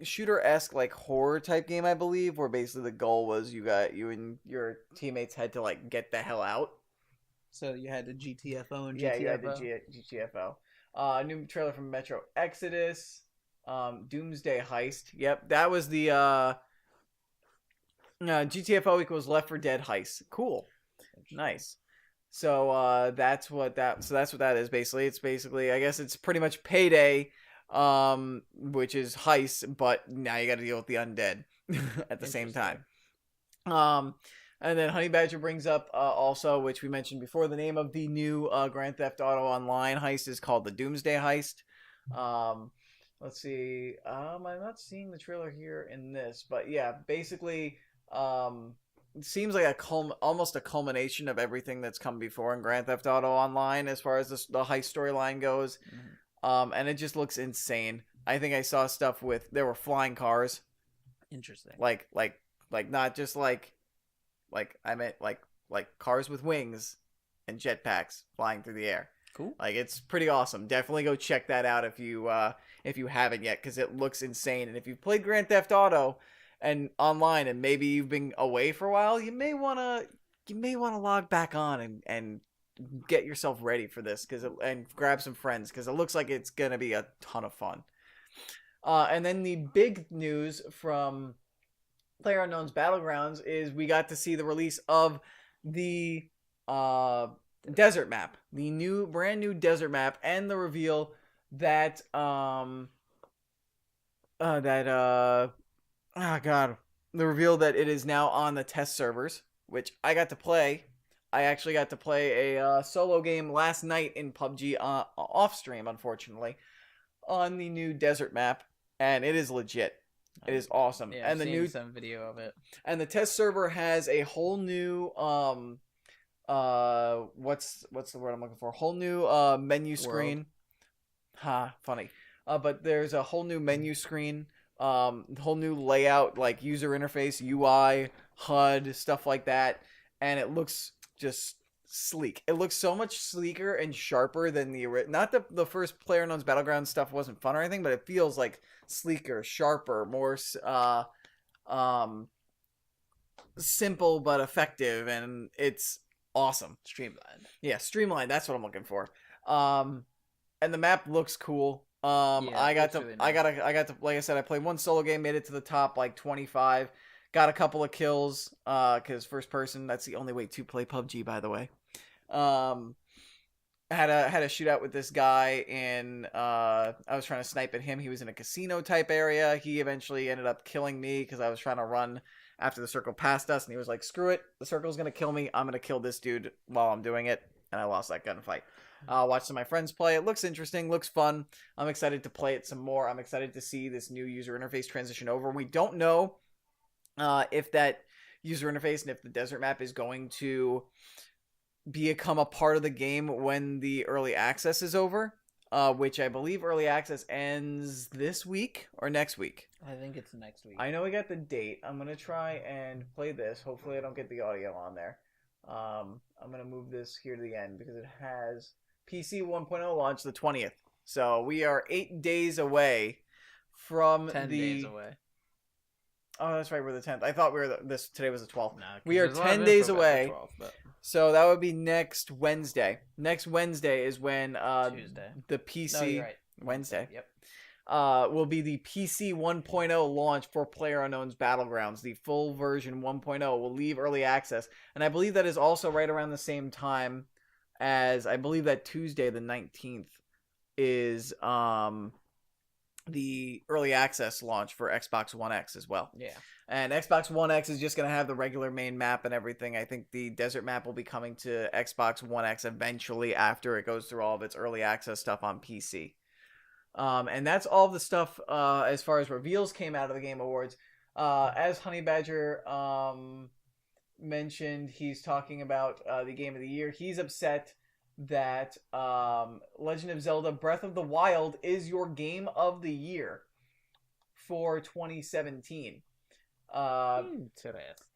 shooter-esque like horror type game, I believe, where basically the goal was you and your teammates had to like get the hell out. So you had the GTFO and GTFO? Yeah, you had the GTFO. New trailer from Metro Exodus. Doomsday Heist. Yep, that was the GTFO equals Left 4 Dead Heist. Cool. Nice. So that's what that is basically. It's basically, I guess it's pretty much Payday, which is heist, but now you got to deal with the undead at the same time. And then Honey Badger brings up also, which we mentioned before, the name of the new Grand Theft Auto Online heist is called the Doomsday Heist. Let's see. I'm not seeing the trailer here in this, but yeah, basically, it seems like almost a culmination of everything that's come before in Grand Theft Auto Online as far as the heist storyline goes. Mm-hmm. And it just looks insane. I think I saw stuff there were flying cars. Interesting. Like not just like I meant like cars with wings and jetpacks flying through the air. Cool. Like, it's pretty awesome. Definitely go check that out if you haven't yet, because it looks insane. And if you've played Grand Theft Auto and online, and maybe you've been away for a while, you may wanna log back on and get yourself ready for this, and grab some friends, because it looks like it's gonna be a ton of fun. And then the big news from PlayerUnknown's Battlegrounds is we got to see the release of the desert map, the brand new desert map, and the reveal that the reveal that it is now on the test servers, which I got to play. I actually got to play a solo game last night in PUBG off stream, unfortunately, on the new desert map, and it is legit. It is awesome. Yeah, and I've seen some video of it. And the test server has a whole new what's the word I'm looking for? Whole new menu screen. Funny. But there's a whole new menu screen, whole new layout, like user interface, UI, HUD, stuff like that, and it looks just sleek. It looks so much sleeker and sharper than not the first PlayerUnknown's Battlegrounds stuff wasn't fun or anything, but it feels like sleeker, sharper, more simple but effective, and it's awesome. Streamlined. Yeah, streamlined. That's what I'm looking for. And the map looks cool. I got to, like I said, I played one solo game, made it to the top like 25, got a couple of kills. Cause first person, that's the only way to play PUBG, by the way. Had a shootout with this guy, and I was trying to snipe at him. He was in a casino type area. He eventually ended up killing me because I was trying to run after the circle passed us, and he was like, screw it, the circle's gonna kill me, I'm gonna kill this dude while I'm doing it, and I lost that gunfight. Watched some of my friends play. It looks interesting, looks fun. I'm excited to play it some more. I'm excited to see this new user interface transition over. We don't know if that user interface and if the desert map is going to become a part of the game when the early access is over, which I believe early access ends this week or next week. I think it's next week. I know we got the date. I'm going to try and play this. Hopefully I don't get the audio on there. I'm gonna move this here to the end because it has PC 1.0 launch the 20th. So we are 8 days away from 10 days away. Oh, that's right. We're the 10th. I thought we were today was the 12th. Nah, 'cause we are there's a lot of 10 info days about the away. 12th, but So that would be next Wednesday. Next Wednesday is when Tuesday. the PC No, you're right. Wednesday. Yep. Will be the PC 1.0 launch for PlayerUnknown's Battlegrounds. The full version 1.0 will leave early access, and I believe that is also right around the same time as I believe that Tuesday the 19th is the early access launch for Xbox One X as well. Yeah. And Xbox One X is just going to have the regular main map and everything. I think the desert map will be coming to Xbox One X eventually after it goes through all of its early access stuff on PC. And that's all the stuff as far as reveals came out of the Game Awards. As Honey Badger mentioned, he's talking about the Game of the Year. He's upset that Legend of Zelda Breath of the Wild is your Game of the Year for 2017.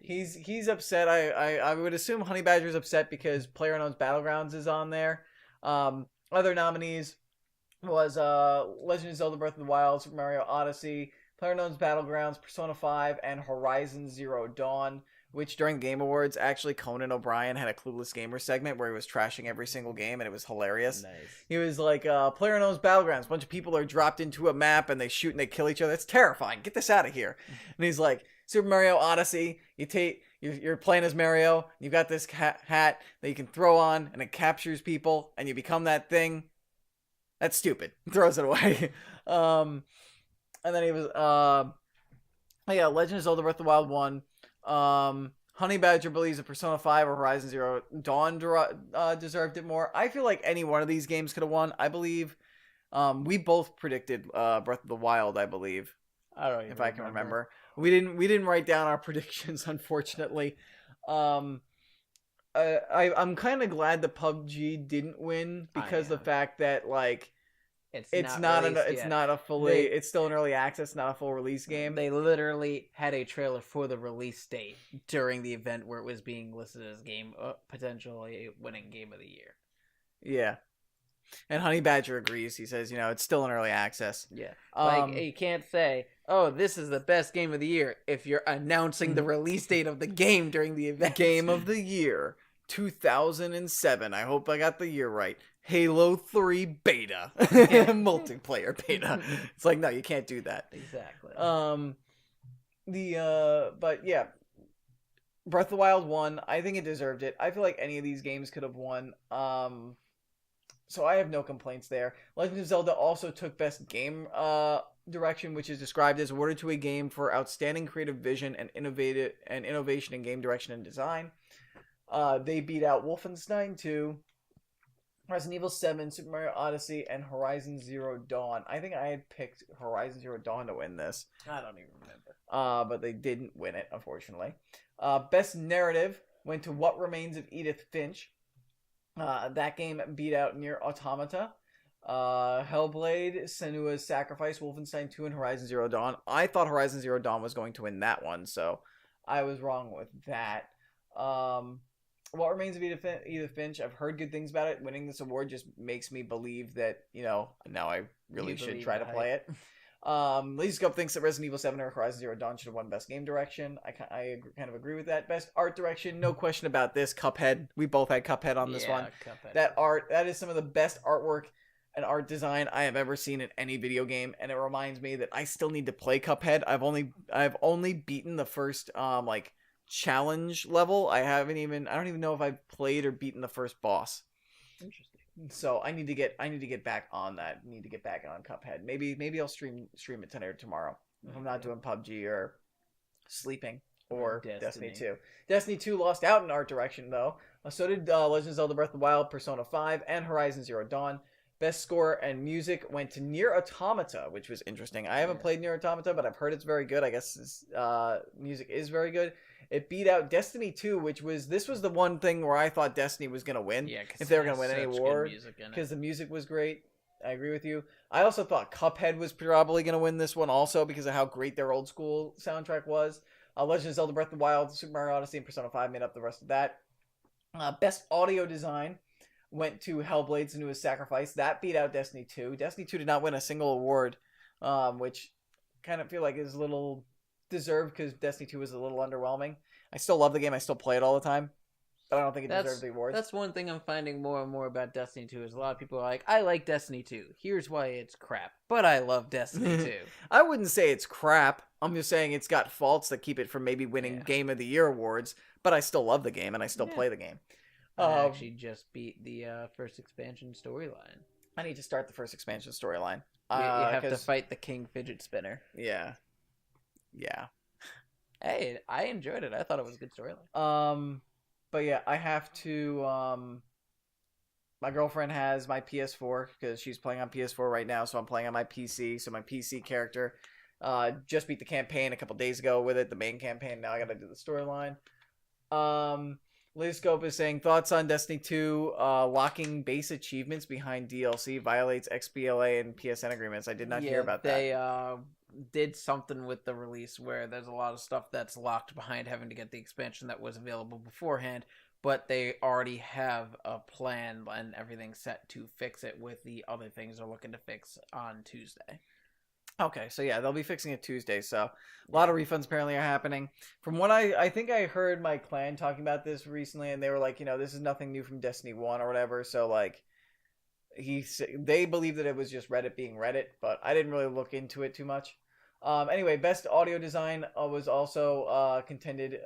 He's upset. I would assume Honey Badger's upset because PlayerUnknown's Battlegrounds is on there. Other nominees was Legend of Zelda Breath of the Wild, Super Mario Odyssey, PlayerUnknown's Battlegrounds, Persona 5, and Horizon Zero Dawn, which during Game Awards, actually Conan O'Brien had a Clueless Gamer segment where he was trashing every single game, and it was hilarious. Nice. He was like, PlayerUnknown's Battlegrounds, a bunch of people are dropped into a map and they shoot and they kill each other. It's terrifying. Get this out of here. And he's like, Super Mario Odyssey, you're playing as Mario, you've got this hat that you can throw on, and it captures people, and you become that thing. That's stupid. Throws it away. And then he was, Legend of Zelda Breath of the Wild 1. Honey Badger believes that Persona 5 or Horizon Zero Dawn deserved it more. I feel like any one of these games could have won. I believe we both predicted Breath of the Wild, I believe. I don't even if I can remember. We didn't write down our predictions, unfortunately. I'm kind of glad that PUBG didn't win because the fact that like it's not a fully it's still an early access, not a full release game. They literally had a trailer for the release date during the event where it was being listed as potentially winning Game of the Year. Yeah. And Honey Badger agrees. He says, it's still an early access. Yeah. Like, you can't say, oh, this is the best game of the year if you're announcing the release date of the game during the event. Game of the Year, 2007. I hope I got the year right. Halo 3 beta. Multiplayer beta. It's like, no, you can't do that. Exactly. But yeah. Breath of the Wild won. I think it deserved it. I feel like any of these games could have won. So I have no complaints there. Legend of Zelda also took Best Game Direction, which is described as awarded to a game for outstanding creative vision and innovation in game direction and design. They beat out Wolfenstein 2, Resident Evil 7, Super Mario Odyssey, and Horizon Zero Dawn. I think I had picked Horizon Zero Dawn to win this. I don't even remember. But they didn't win it, unfortunately. Best Narrative went to What Remains of Edith Finch. That game beat out Nier Automata, Hellblade, Senua's Sacrifice, Wolfenstein 2, and Horizon Zero Dawn. I thought Horizon Zero Dawn was going to win that one, so I was wrong with that. What Remains of Edith Finch, I've heard good things about it. Winning this award just makes me believe that, now I really should try to play it. Lazy Scope thinks that Resident Evil 7 or Horizon Zero Dawn should have won Best Game Direction. I kind of agree with that. Best Art Direction, no question about this. Cuphead. We both had Cuphead on this one. Cuphead. That is some of the best artwork and art design I have ever seen in any video game, and it reminds me that I still need to play Cuphead. I've only beaten the first challenge level. I don't even know if I've played or beaten the first boss. Interesting. So I need to get back on that. I need to get back on Cuphead. Maybe I'll stream it tonight or tomorrow if I'm not doing PUBG or sleeping or Destiny 2. Destiny 2 lost out in art direction though. So did Legend of Zelda Breath of the Wild, Persona 5, and Horizon Zero Dawn. Best score and music went to Nier Automata, which was interesting. I haven't played Nier Automata, but I've heard it's very good. I guess music is very good. It beat out Destiny 2, this was the one thing where I thought Destiny was going to win. Yeah, if they were going to win any award. Because the music was great. I agree with you. I also thought Cuphead was probably going to win this one also because of how great their old school soundtrack was. Legend of Zelda Breath of the Wild, Super Mario Odyssey, and Persona 5 made up the rest of that. Best audio design went to Hellblade: Senua's Sacrifice. That beat out Destiny 2. Destiny 2 did not win a single award, which kind of feel like is a little deserved because Destiny 2 was a little underwhelming. I still love the game. I still play it all the time, but I don't think it deserves the awards. That's one thing I'm finding more and more about Destiny 2 is a lot of people are like, I like Destiny 2. Here's why it's crap. But I love Destiny 2. I wouldn't say it's crap. I'm just saying it's got faults that keep it from maybe winning Game of the Year awards, but I still love the game and I still play the game. I actually just beat the first expansion storyline. I need to start the first expansion storyline. You have to fight the King Fidget Spinner. Yeah. Hey, I enjoyed it. I thought it was a good storyline. But yeah, I have to. My girlfriend has my PS4 because she's playing on PS4 right now, so I'm playing on my PC. So my PC character just beat the campaign a couple days ago with it, the main campaign. Now I got to do the storyline. Liz Scope is saying thoughts on Destiny 2 locking base achievements behind DLC violates XBLA and PSN agreements. I did not hear about that. They did something with the release where there's a lot of stuff that's locked behind having to get the expansion that was available beforehand, but they already have a plan and everything set to fix it with the other things they're looking to fix on Tuesday. Okay, so yeah, they'll be fixing it Tuesday, so a lot of refunds apparently are happening. From what I think I heard my clan talking about this recently, and they were like, this is nothing new from Destiny 1 or whatever, so like, they believe that it was just Reddit being Reddit, but I didn't really look into it too much. Anyway, best audio design was also contended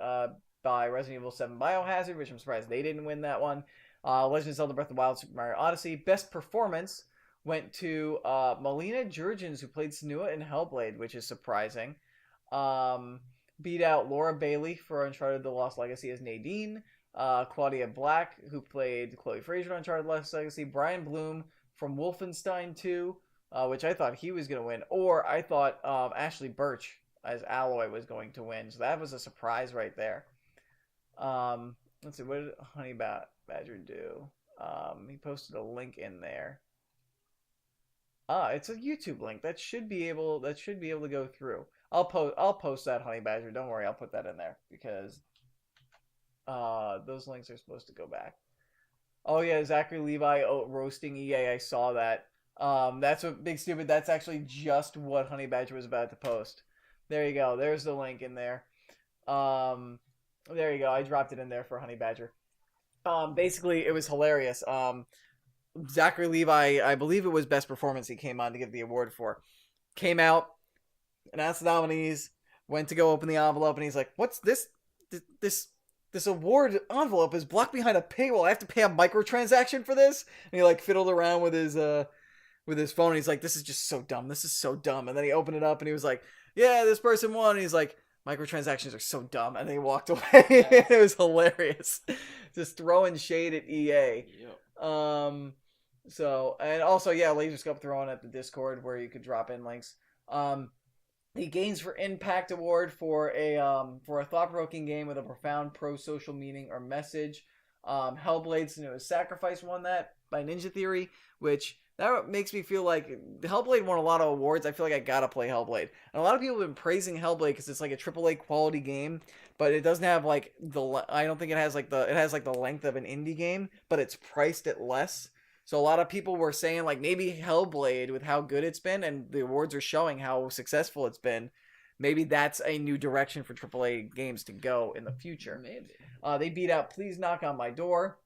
by Resident Evil 7 Biohazard, which I'm surprised they didn't win that one. Legend of Zelda Breath of the Wild, Super Mario Odyssey. Best performance went to Melina Jurgens, who played Senua in Hellblade, which is surprising. Beat out Laura Bailey for Uncharted The Lost Legacy as Nadine. Claudia Black, who played Chloe Fraser on Uncharted The Lost Legacy. Brian Bloom from Wolfenstein 2, which I thought he was going to win. Or I thought Ashley Birch as Aloy was going to win. So that was a surprise right there. Let's see, what did Honey Badger do? He posted a link in there. It's a YouTube link that should be able to go through. I'll post that, Honey Badger. Don't worry, I'll put that in there because those links are supposed to go back. Oh yeah, Zachary Levi roasting EA. I saw that. That's what Big Stupid. That's actually just what Honey Badger was about to post. There you go. There's the link in there. There you go. I dropped it in there for Honey Badger. Basically, it was hilarious. Zachary Levi, I believe it was Best Performance he came on to give the award for. Came out, announced the nominees, went to go open the envelope, and he's like, "What's this? This award envelope is blocked behind a paywall. I have to pay a microtransaction for this?" And he like fiddled around with his phone, and he's like, "This is just so dumb. This is so dumb." And then he opened it up, and he was like, "Yeah, this person won." And he's like, "Microtransactions are so dumb," and then he walked away. It was hilarious, just throwing shade at EA. Yep. So, and also, yeah, Laserscope throwing at the Discord where you could drop in links. The Games for Impact Award for a thought-provoking game with a profound pro-social meaning or message. Hellblade: Senua's Sacrifice won that by Ninja Theory, which that makes me feel like Hellblade won a lot of awards. I feel like I gotta play Hellblade. And a lot of people have been praising Hellblade because it's like a AAA quality game, but it doesn't have like I don't think it has like the length of an indie game, but it's priced at less. So a lot of people were saying like maybe Hellblade, with how good it's been and the awards are showing how successful it's been, maybe that's a new direction for AAA games to go in the future. Maybe. They beat out Please Knock on My Door,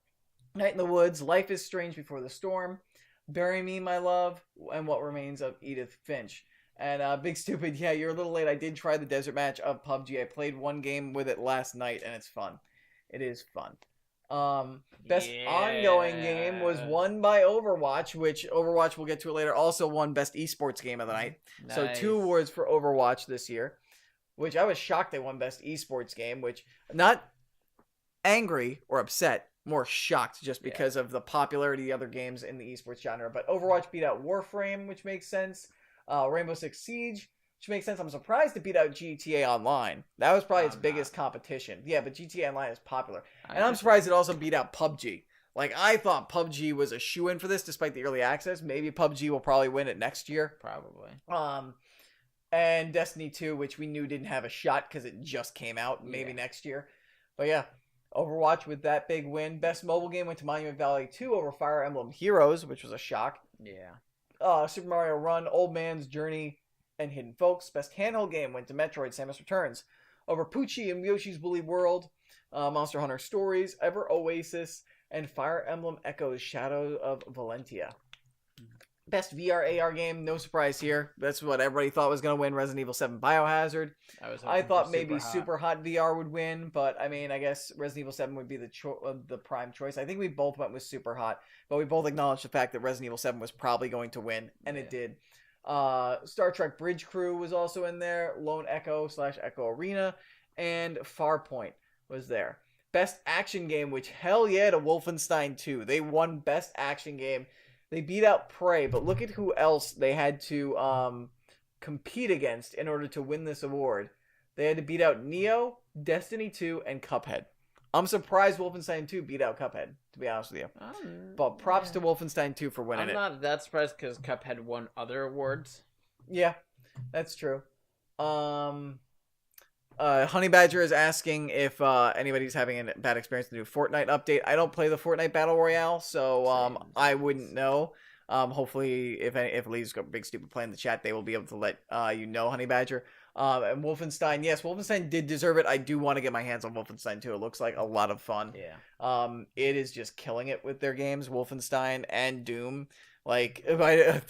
Night in the Woods, Life is Strange Before the Storm, Bury Me, My Love, and What Remains of Edith Finch. And Big Stupid, yeah, you're a little late. I did try the desert match of PUBG. I played one game with it last night, and it's fun. It is fun. Best ongoing game was won by Overwatch, which Overwatch, we'll get to it later, also won Best Esports Game of the Night. Nice. So 2 awards for Overwatch this year, which I was shocked they won Best Esports Game, which not angry or upset, more shocked just because of the popularity of the other games in the esports genre. But Overwatch beat out Warframe, which makes sense. Rainbow Six Siege, which makes sense. I'm surprised it beat out GTA Online. That was probably its biggest competition. Yeah, but GTA Online is popular. And I'm surprised it also beat out PUBG. Like, I thought PUBG was a shoo-in for this, despite the early access. Maybe PUBG will probably win it next year. Probably. And Destiny 2, which we knew didn't have a shot because it just came out. Maybe next year. But yeah. Overwatch with that big win. Best mobile game went to Monument Valley 2 over Fire Emblem Heroes, which was a shock. Yeah. Super Mario Run, Old Man's Journey, and Hidden Folks. Best handheld game went to Metroid Samus Returns over Poochie and Yoshi's Woolly World, Monster Hunter Stories, Ever Oasis, and Fire Emblem Echoes Shadow of Valentia. Best VR AR game, no surprise here. That's what everybody thought was going to win, Resident Evil 7 Biohazard. I thought maybe Super Hot VR would win, but I mean, I guess Resident Evil 7 would be the prime choice. I think we both went with Super Hot, but we both acknowledged the fact that Resident Evil 7 was probably going to win, and it did. Star Trek Bridge Crew was also in there, Lone Echo / Echo Arena, and Farpoint was there. Best action game, which hell yeah to Wolfenstein 2. They won best action game. They beat out Prey, but look at who else they had to compete against in order to win this award. They had to beat out Neo, Destiny 2, and Cuphead. I'm surprised Wolfenstein 2 beat out Cuphead, to be honest with you. But props to Wolfenstein 2 for winning it. I'm not that surprised because Cuphead won other awards. Yeah, that's true. Honey Badger is asking if anybody's having a bad experience with the new Fortnite update. I don't play the Fortnite Battle Royale, so I wouldn't know. Hopefully, if Lee's got Big Stupid Play in the chat, they will be able to let you know, Honey Badger. And Wolfenstein, yes, Wolfenstein did deserve it. I do want to get my hands on Wolfenstein 2. It looks like a lot of fun. Yeah. It is just killing it with their games, Wolfenstein and Doom. Like,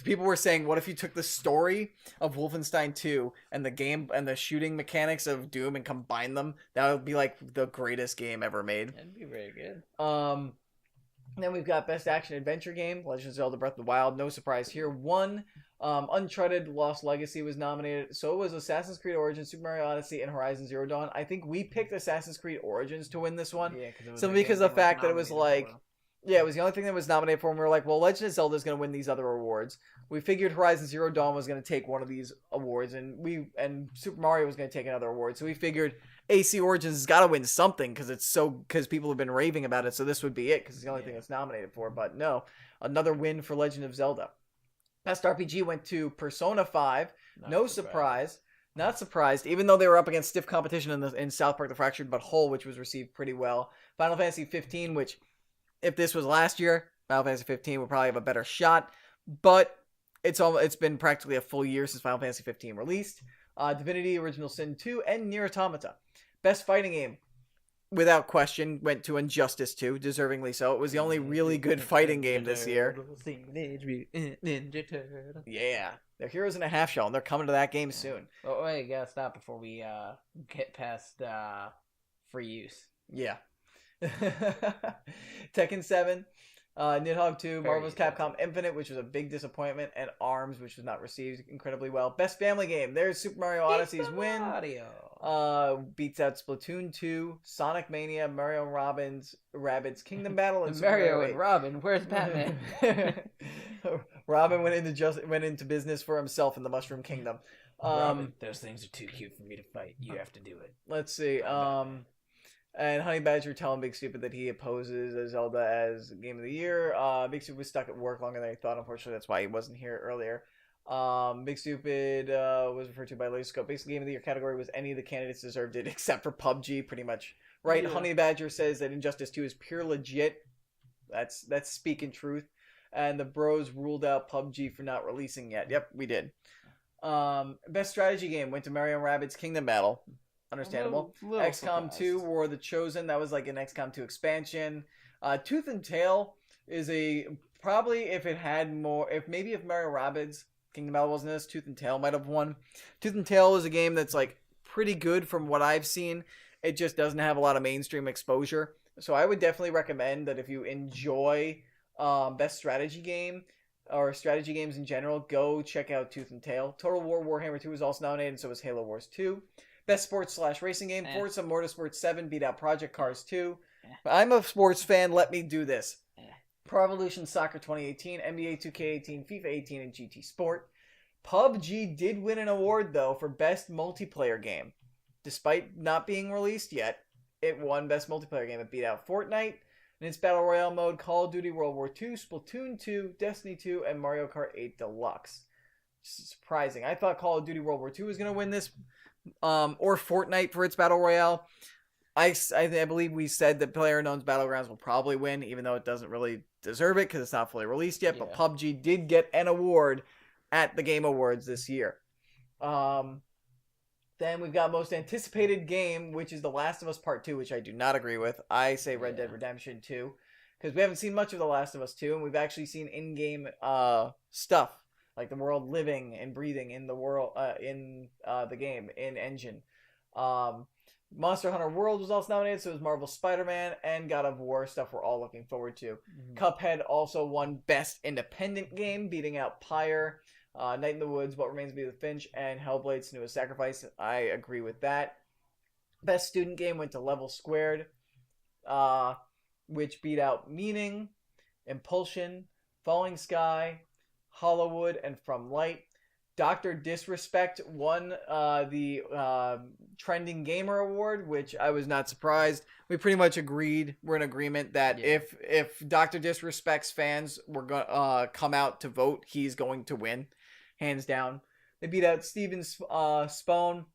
people were saying, what if you took the story of Wolfenstein 2 and the game and the shooting mechanics of Doom and combined them? That would be like the greatest game ever made. That'd be very good. Then we've got Best Action Adventure Game, Legend of Zelda Breath of the Wild. No surprise here. One, Uncharted Lost Legacy was nominated. So was Assassin's Creed Origins, Super Mario Odyssey, and Horizon Zero Dawn. I think we picked Assassin's Creed Origins to win this one. Yeah, because of the fact that it was like... Yeah, it was the only thing that was nominated for, and we were like, well, Legend of Zelda is going to win these other awards. We figured Horizon Zero Dawn was going to take one of these awards, and Super Mario was going to take another award. So we figured AC Origins has got to win something because people have been raving about it. So this would be it because it's the only thing that's nominated for. But no, another win for Legend of Zelda. Best RPG went to Persona 5. No surprise. Not surprised, even though they were up against stiff competition in South Park: The Fractured But Whole, which was received pretty well. Final Fantasy 15, which... If this was last year, Final Fantasy 15 would probably have a better shot, but it's been practically a full year since Final Fantasy 15 released. Divinity: Original Sin 2 and Nier Automata. Best fighting game, without question, went to Injustice 2, deservingly so. It was the only really good fighting game this year. Yeah, they're Heroes in a Half Shell, and they're coming to that game soon. Oh wait, gotta stop before we get past free use. Yeah. Tekken 7, Nidhogg 2, Marvel's Capcom Infinite, which was a big disappointment, and ARMS, which was not received incredibly well. Best family game, there's Super Mario Odyssey's win. Beats out Splatoon 2, Sonic Mania, Mario and Rabbids Kingdom Battle, and Mario and Robin. Where's Batman? Robin went into business for himself in the Mushroom Kingdom. Robin, those things are too cute for me to fight. You have to do it. Let's see. And Honey Badger telling Big Stupid that he opposes Zelda as Game of the Year. Big Stupid was stuck at work longer than he thought. Unfortunately, that's why he wasn't here earlier. Big Stupid was referred to by Laserscope. Basically, Game of the Year category was any of the candidates deserved it except for PUBG, pretty much. Right? Yeah. Honey Badger says that Injustice 2 is pure legit. That's speaking truth. And the bros ruled out PUBG for not releasing yet. Yep, we did. Best strategy game went to Mario and Rabbids Kingdom Battle. Understandable. XCOM 2, War of the Chosen. That was like an XCOM 2 expansion. Tooth and Tail is probably if Mario Rabbids Kingdom Battle wasn't this, Tooth and Tail might have won. Tooth and Tail is a game that's like pretty good from what I've seen. It just doesn't have a lot of mainstream exposure. So I would definitely recommend that if you enjoy best strategy game or strategy games in general, go check out Tooth and Tail. Total War Warhammer 2 was also nominated, and so was Halo Wars 2. Best sports / racing game, Forza Motorsport 7 beat out Project Cars 2. I'm a sports fan, let me do this. Pro Evolution Soccer 2018, NBA 2K18, FIFA 18, and GT Sport. PUBG did win an award, though, for Best Multiplayer Game. Despite not being released yet, it won Best Multiplayer Game. It beat out Fortnite in its Battle Royale mode, Call of Duty World War II, Splatoon 2, Destiny 2, and Mario Kart 8 Deluxe. Surprising. I thought Call of Duty World War II was going to win this. Or Fortnite for its Battle Royale. I believe we said that PlayerUnknown's Battlegrounds will probably win, even though it doesn't really deserve it because it's not fully released yet. But Yeah. PUBG did get an award at the Game Awards this year. Then we've got most anticipated game, which is The Last of Us Part 2, which I do not agree with. I say Red Dead Redemption 2, because we haven't seen much of The Last of Us 2, and we've actually seen in-game stuff, like the world living and breathing in the world, in the game, in engine. Monster Hunter World was also nominated, so was Marvel Spider-Man and God of War, stuff we're all looking forward to. Cuphead also won Best Independent Game, beating out Pyre, Night in the Woods, What Remains of Edith Finch, and Hellblade: Senua's Sacrifice. I agree with that. Best Student Game went to Level Squared, which beat out Meaning, Impulsion, Falling Sky, Hollywood, and From Light. Dr. Disrespect won the Trending Gamer Award, which I was not surprised. We pretty much agreed. We're in agreement that if Dr. Disrespect's fans were going to come out to vote, he's going to win, hands down. They beat out Steven Spohn,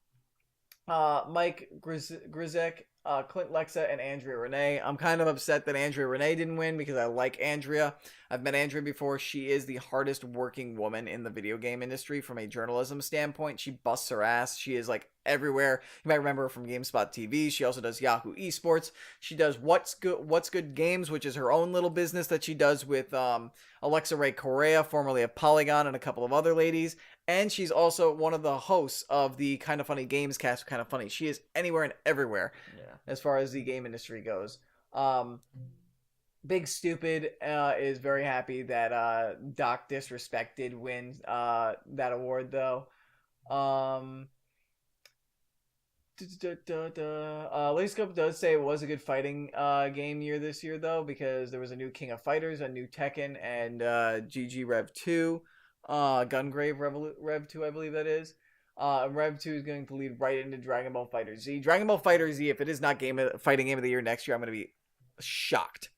Mike Grizek, Clint Lexa, and Andrea Renee. I'm kind of upset that Andrea Renee didn't win because I like Andrea. I've met Andrea before. She is the hardest working woman in the video game industry from a journalism standpoint. She busts her ass. She is like everywhere. You might remember her from GameSpot TV. She also does Yahoo Esports. She does What's Good Games, which is her own little business that she does with Alexa Ray Correa, formerly of Polygon, and a couple of other ladies. And she's also one of the hosts of the Kind of Funny Games cast, Kind of Funny. She is anywhere and everywhere as far as the game industry goes. Big Stupid is very happy that Doc Disrespect did win that award, though. Lascope does say it was a good fighting game year this year, though, because there was a new King of Fighters, a new Tekken, and GG Rev 2. Gungrave Rev 2, I believe that is. Rev 2 is going to lead right into Dragon Ball Fighter Z. Dragon Ball Fighter Z, if it is not fighting game of the year next year, I'm going to be shocked.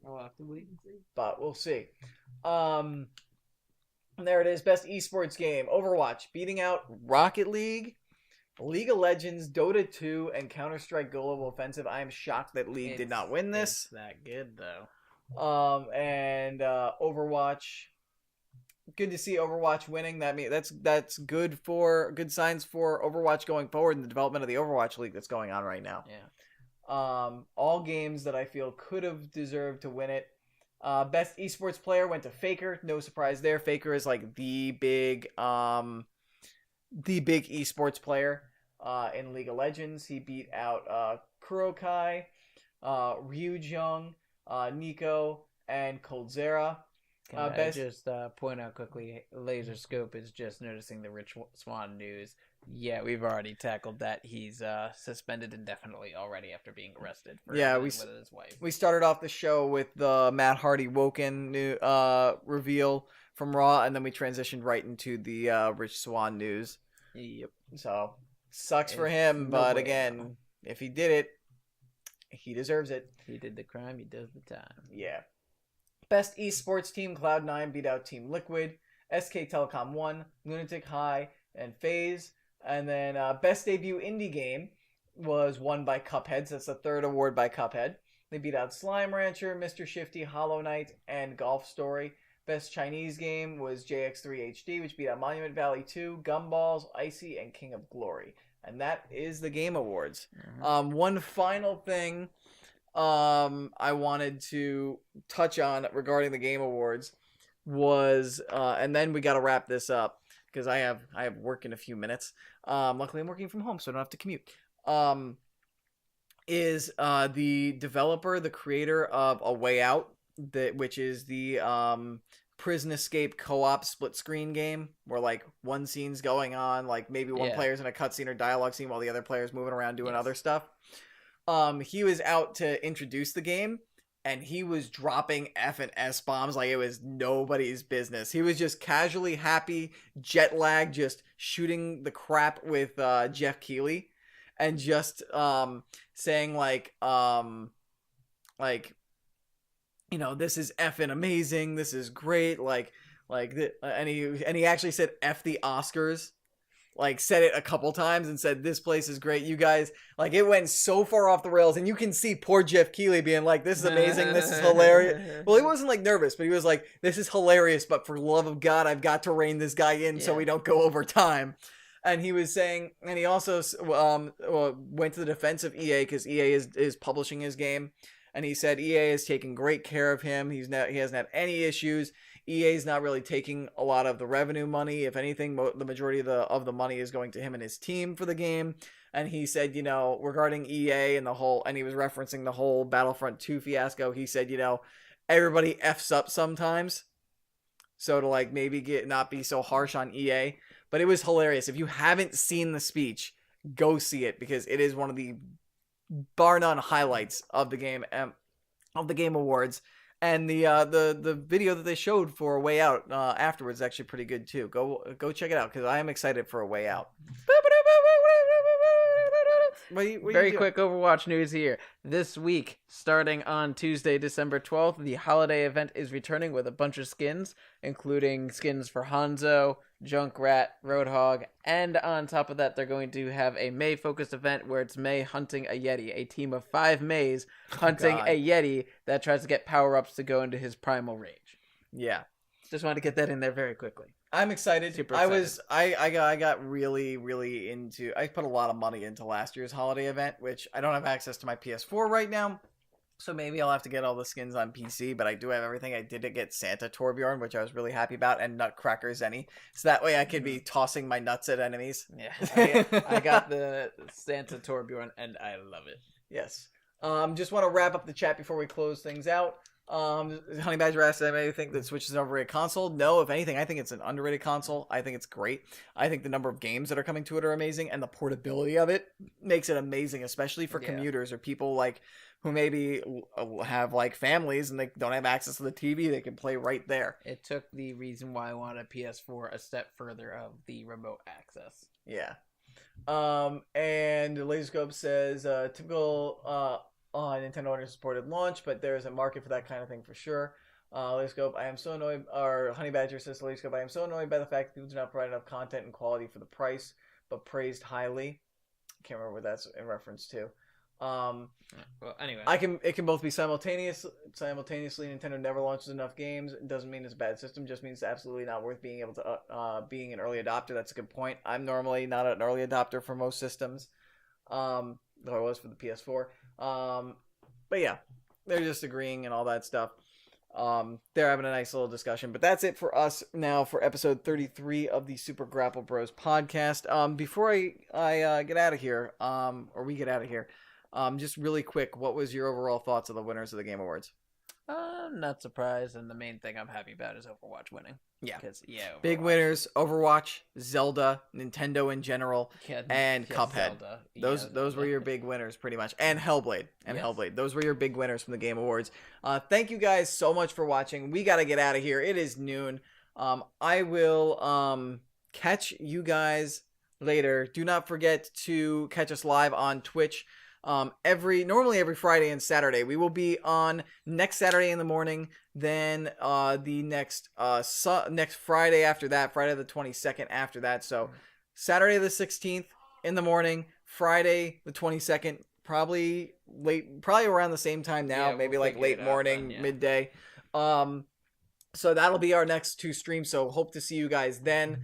We'll have to wait and see. But we'll see. There it is. Best esports game. Overwatch beating out Rocket League, League of Legends, Dota 2, and Counter-Strike Global Offensive. I am shocked that League did not win this. It's that good, though. And Overwatch. Good to see Overwatch winning. That's good signs for Overwatch going forward in the development of the Overwatch League that's going on right now. Yeah. All games that I feel could have deserved to win it. Best esports player went to Faker. No surprise there. Faker is like the big esports player in League of Legends. He beat out Kurokai, Ryujong, Nico, and Coldzera. Can I just point out quickly, Laser Scope is just noticing the Rich Swann news. Yeah, we've already tackled that. He's suspended indefinitely already after being arrested for with his wife. We started off the show with the Matt Hardy WOKEN new reveal from Raw, and then we transitioned right into the Rich Swann news. Yep. So, sucks for him, but again, if he did it, he deserves it. He did the crime, he does the time. Yeah. Best esports team, Cloud9 beat out Team Liquid. SK Telecom won, Lunatic High, and FaZe. And then best debut indie game was won by Cuphead. So that's the third award by Cuphead. They beat out Slime Rancher, Mr. Shifty, Hollow Knight, and Golf Story. Best Chinese game was JX3 HD, which beat out Monument Valley 2, Gumballs, Icy, and King of Glory. And that is the Game Awards. Mm-hmm. One final thing I wanted to touch on regarding the Game Awards was, and then we got to wrap this up because I have work in a few minutes. Luckily, I'm working from home, so I don't have to commute. Is the developer, the creator of A Way Out, which is the prison escape co-op split screen game where like one scene's going on, like maybe one player's in a cutscene or dialogue scene while the other player's moving around doing other stuff. He was out to introduce the game, and he was dropping F and S bombs like it was nobody's business. He was just casually happy, jet lag, just shooting the crap with Jeff Keighley, and just saying like you know, this is effing amazing, this is great, and he actually said F the Oscars. like said it a couple times and said, this place is great, you guys. Like, it went so far off the rails, and you can see poor Jeff Keighley being like, this is amazing, this is hilarious. Well, he wasn't like nervous, but he was like, this is hilarious, but for love of God, I've got to rein this guy in so we don't go over time. And he was saying, and he also went to the defense of EA, because EA is publishing his game, and he said EA is taking great care of him. He hasn't had any issues. EA's not really taking a lot of the revenue money. If anything, the majority of the money is going to him and his team for the game. And he said, regarding EA and and he was referencing the whole Battlefront 2 fiasco, he said, everybody F's up sometimes. So to like maybe not be so harsh on EA. But it was hilarious. If you haven't seen the speech, go see it, because it is one of the bar none highlights of the game awards. And the video that they showed for A Way Out afterwards is actually pretty good too. Go check it out, because I am excited for A Way Out. Very quick Overwatch news here. This week, starting on Tuesday, December 12th, the holiday event is returning with a bunch of skins, including skins for Hanzo, Junkrat, Roadhog, and on top of that, they're going to have a May-focused event where it's May hunting a Yeti, a team of 5 Mays hunting a Yeti that tries to get power-ups to go into his primal rage. Yeah. Just wanted to get that in there very quickly. I'm excited. Super excited. I got really, really into... I put a lot of money into last year's holiday event, which I don't have access to my PS4 right now. So maybe I'll have to get all the skins on PC, but I do have everything. I did get Santa Torbjorn, which I was really happy about, and Nutcracker Zenny. So that way I could be tossing my nuts at enemies. Yeah, I got the Santa Torbjorn, and I love it. Yes. Just want to wrap up the chat before we close things out. Honey Badger asked, I think that Switch is an overrated console. No, if anything, I think it's an underrated console. I think it's great. I think the number of games that are coming to it are amazing, and the portability of it makes it amazing, especially for commuters or people like who maybe have like families and they don't have access to the TV. They can play right there. It took the reason why I wanted a PS4 a step further of the remote access. Yeah. And Laserscope says typical Nintendo under-supported launch, but there's a market for that kind of thing for sure. Laserscope, I am so annoyed, or Honey Badger says to Laserscope, I am so annoyed by the fact that people do not provide enough content and quality for the price, but praised highly. I can't remember what that's in reference to. Well, anyway, it can both be simultaneously. Nintendo never launches enough games. It doesn't mean it's a bad system. Just means it's absolutely not worth being able to being an early adopter. That's a good point. I'm normally not an early adopter for most systems, though I was for the PS4. But yeah, they're just agreeing and all that stuff. They're having a nice little discussion. But that's it for us now for episode 33 of the Super Grapple Bros podcast. Before I get out of here, or we get out of here. Just really quick, what was your overall thoughts of the winners of the Game Awards? I'm not surprised, and the main thing I'm happy about is Overwatch winning. Yeah. Because, Overwatch. Big winners, Overwatch, Zelda, Nintendo in general, and Cuphead. Zelda. Those were your big winners, pretty much. And Hellblade. Hellblade. Those were your big winners from the Game Awards. Thank you guys so much for watching. We got to get out of here. It is noon. I will catch you guys later. Do not forget to catch us live on Twitch. Normally every Friday and Saturday. We will be on next Saturday in the morning, then the next Friday after that, Friday the 22nd after that. So Saturday the 16th in the morning, Friday the 22nd, probably around the same time now, maybe like late morning, midday. So that'll be our next 2 streams. So hope to see you guys then.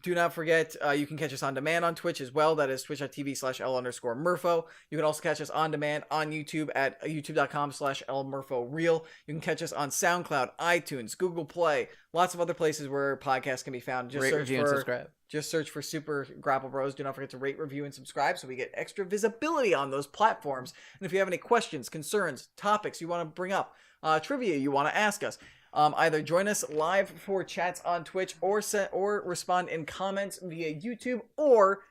Do not forget, you can catch us on demand on Twitch as well. That is twitch.tv/L_Murpho. You can also catch us on demand on YouTube at youtube.com/LMurphoReal. You can catch us on SoundCloud, iTunes, Google Play, lots of other places where podcasts can be found. Rate, review, and subscribe. Just search for Super Grapple Bros. Do not forget to rate, review, and subscribe so we get extra visibility on those platforms. And if you have any questions, concerns, topics you want to bring up, trivia you want to ask us, either join us live for chats on Twitch or respond in comments via YouTube, or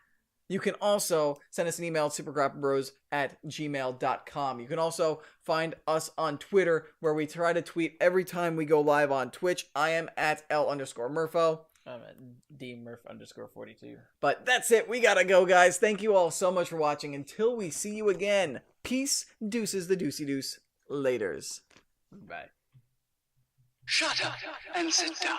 you can also send us an email at supergrapplebros@gmail.com. You can also find us on Twitter, where we try to tweet every time we go live on Twitch. I am at L_Murpho. I'm at DMurph_42. But that's it. We gotta go, guys. Thank you all so much for watching. Until we see you again, peace, deuces the deucey deuce. Laters. Bye. Shut up and sit down.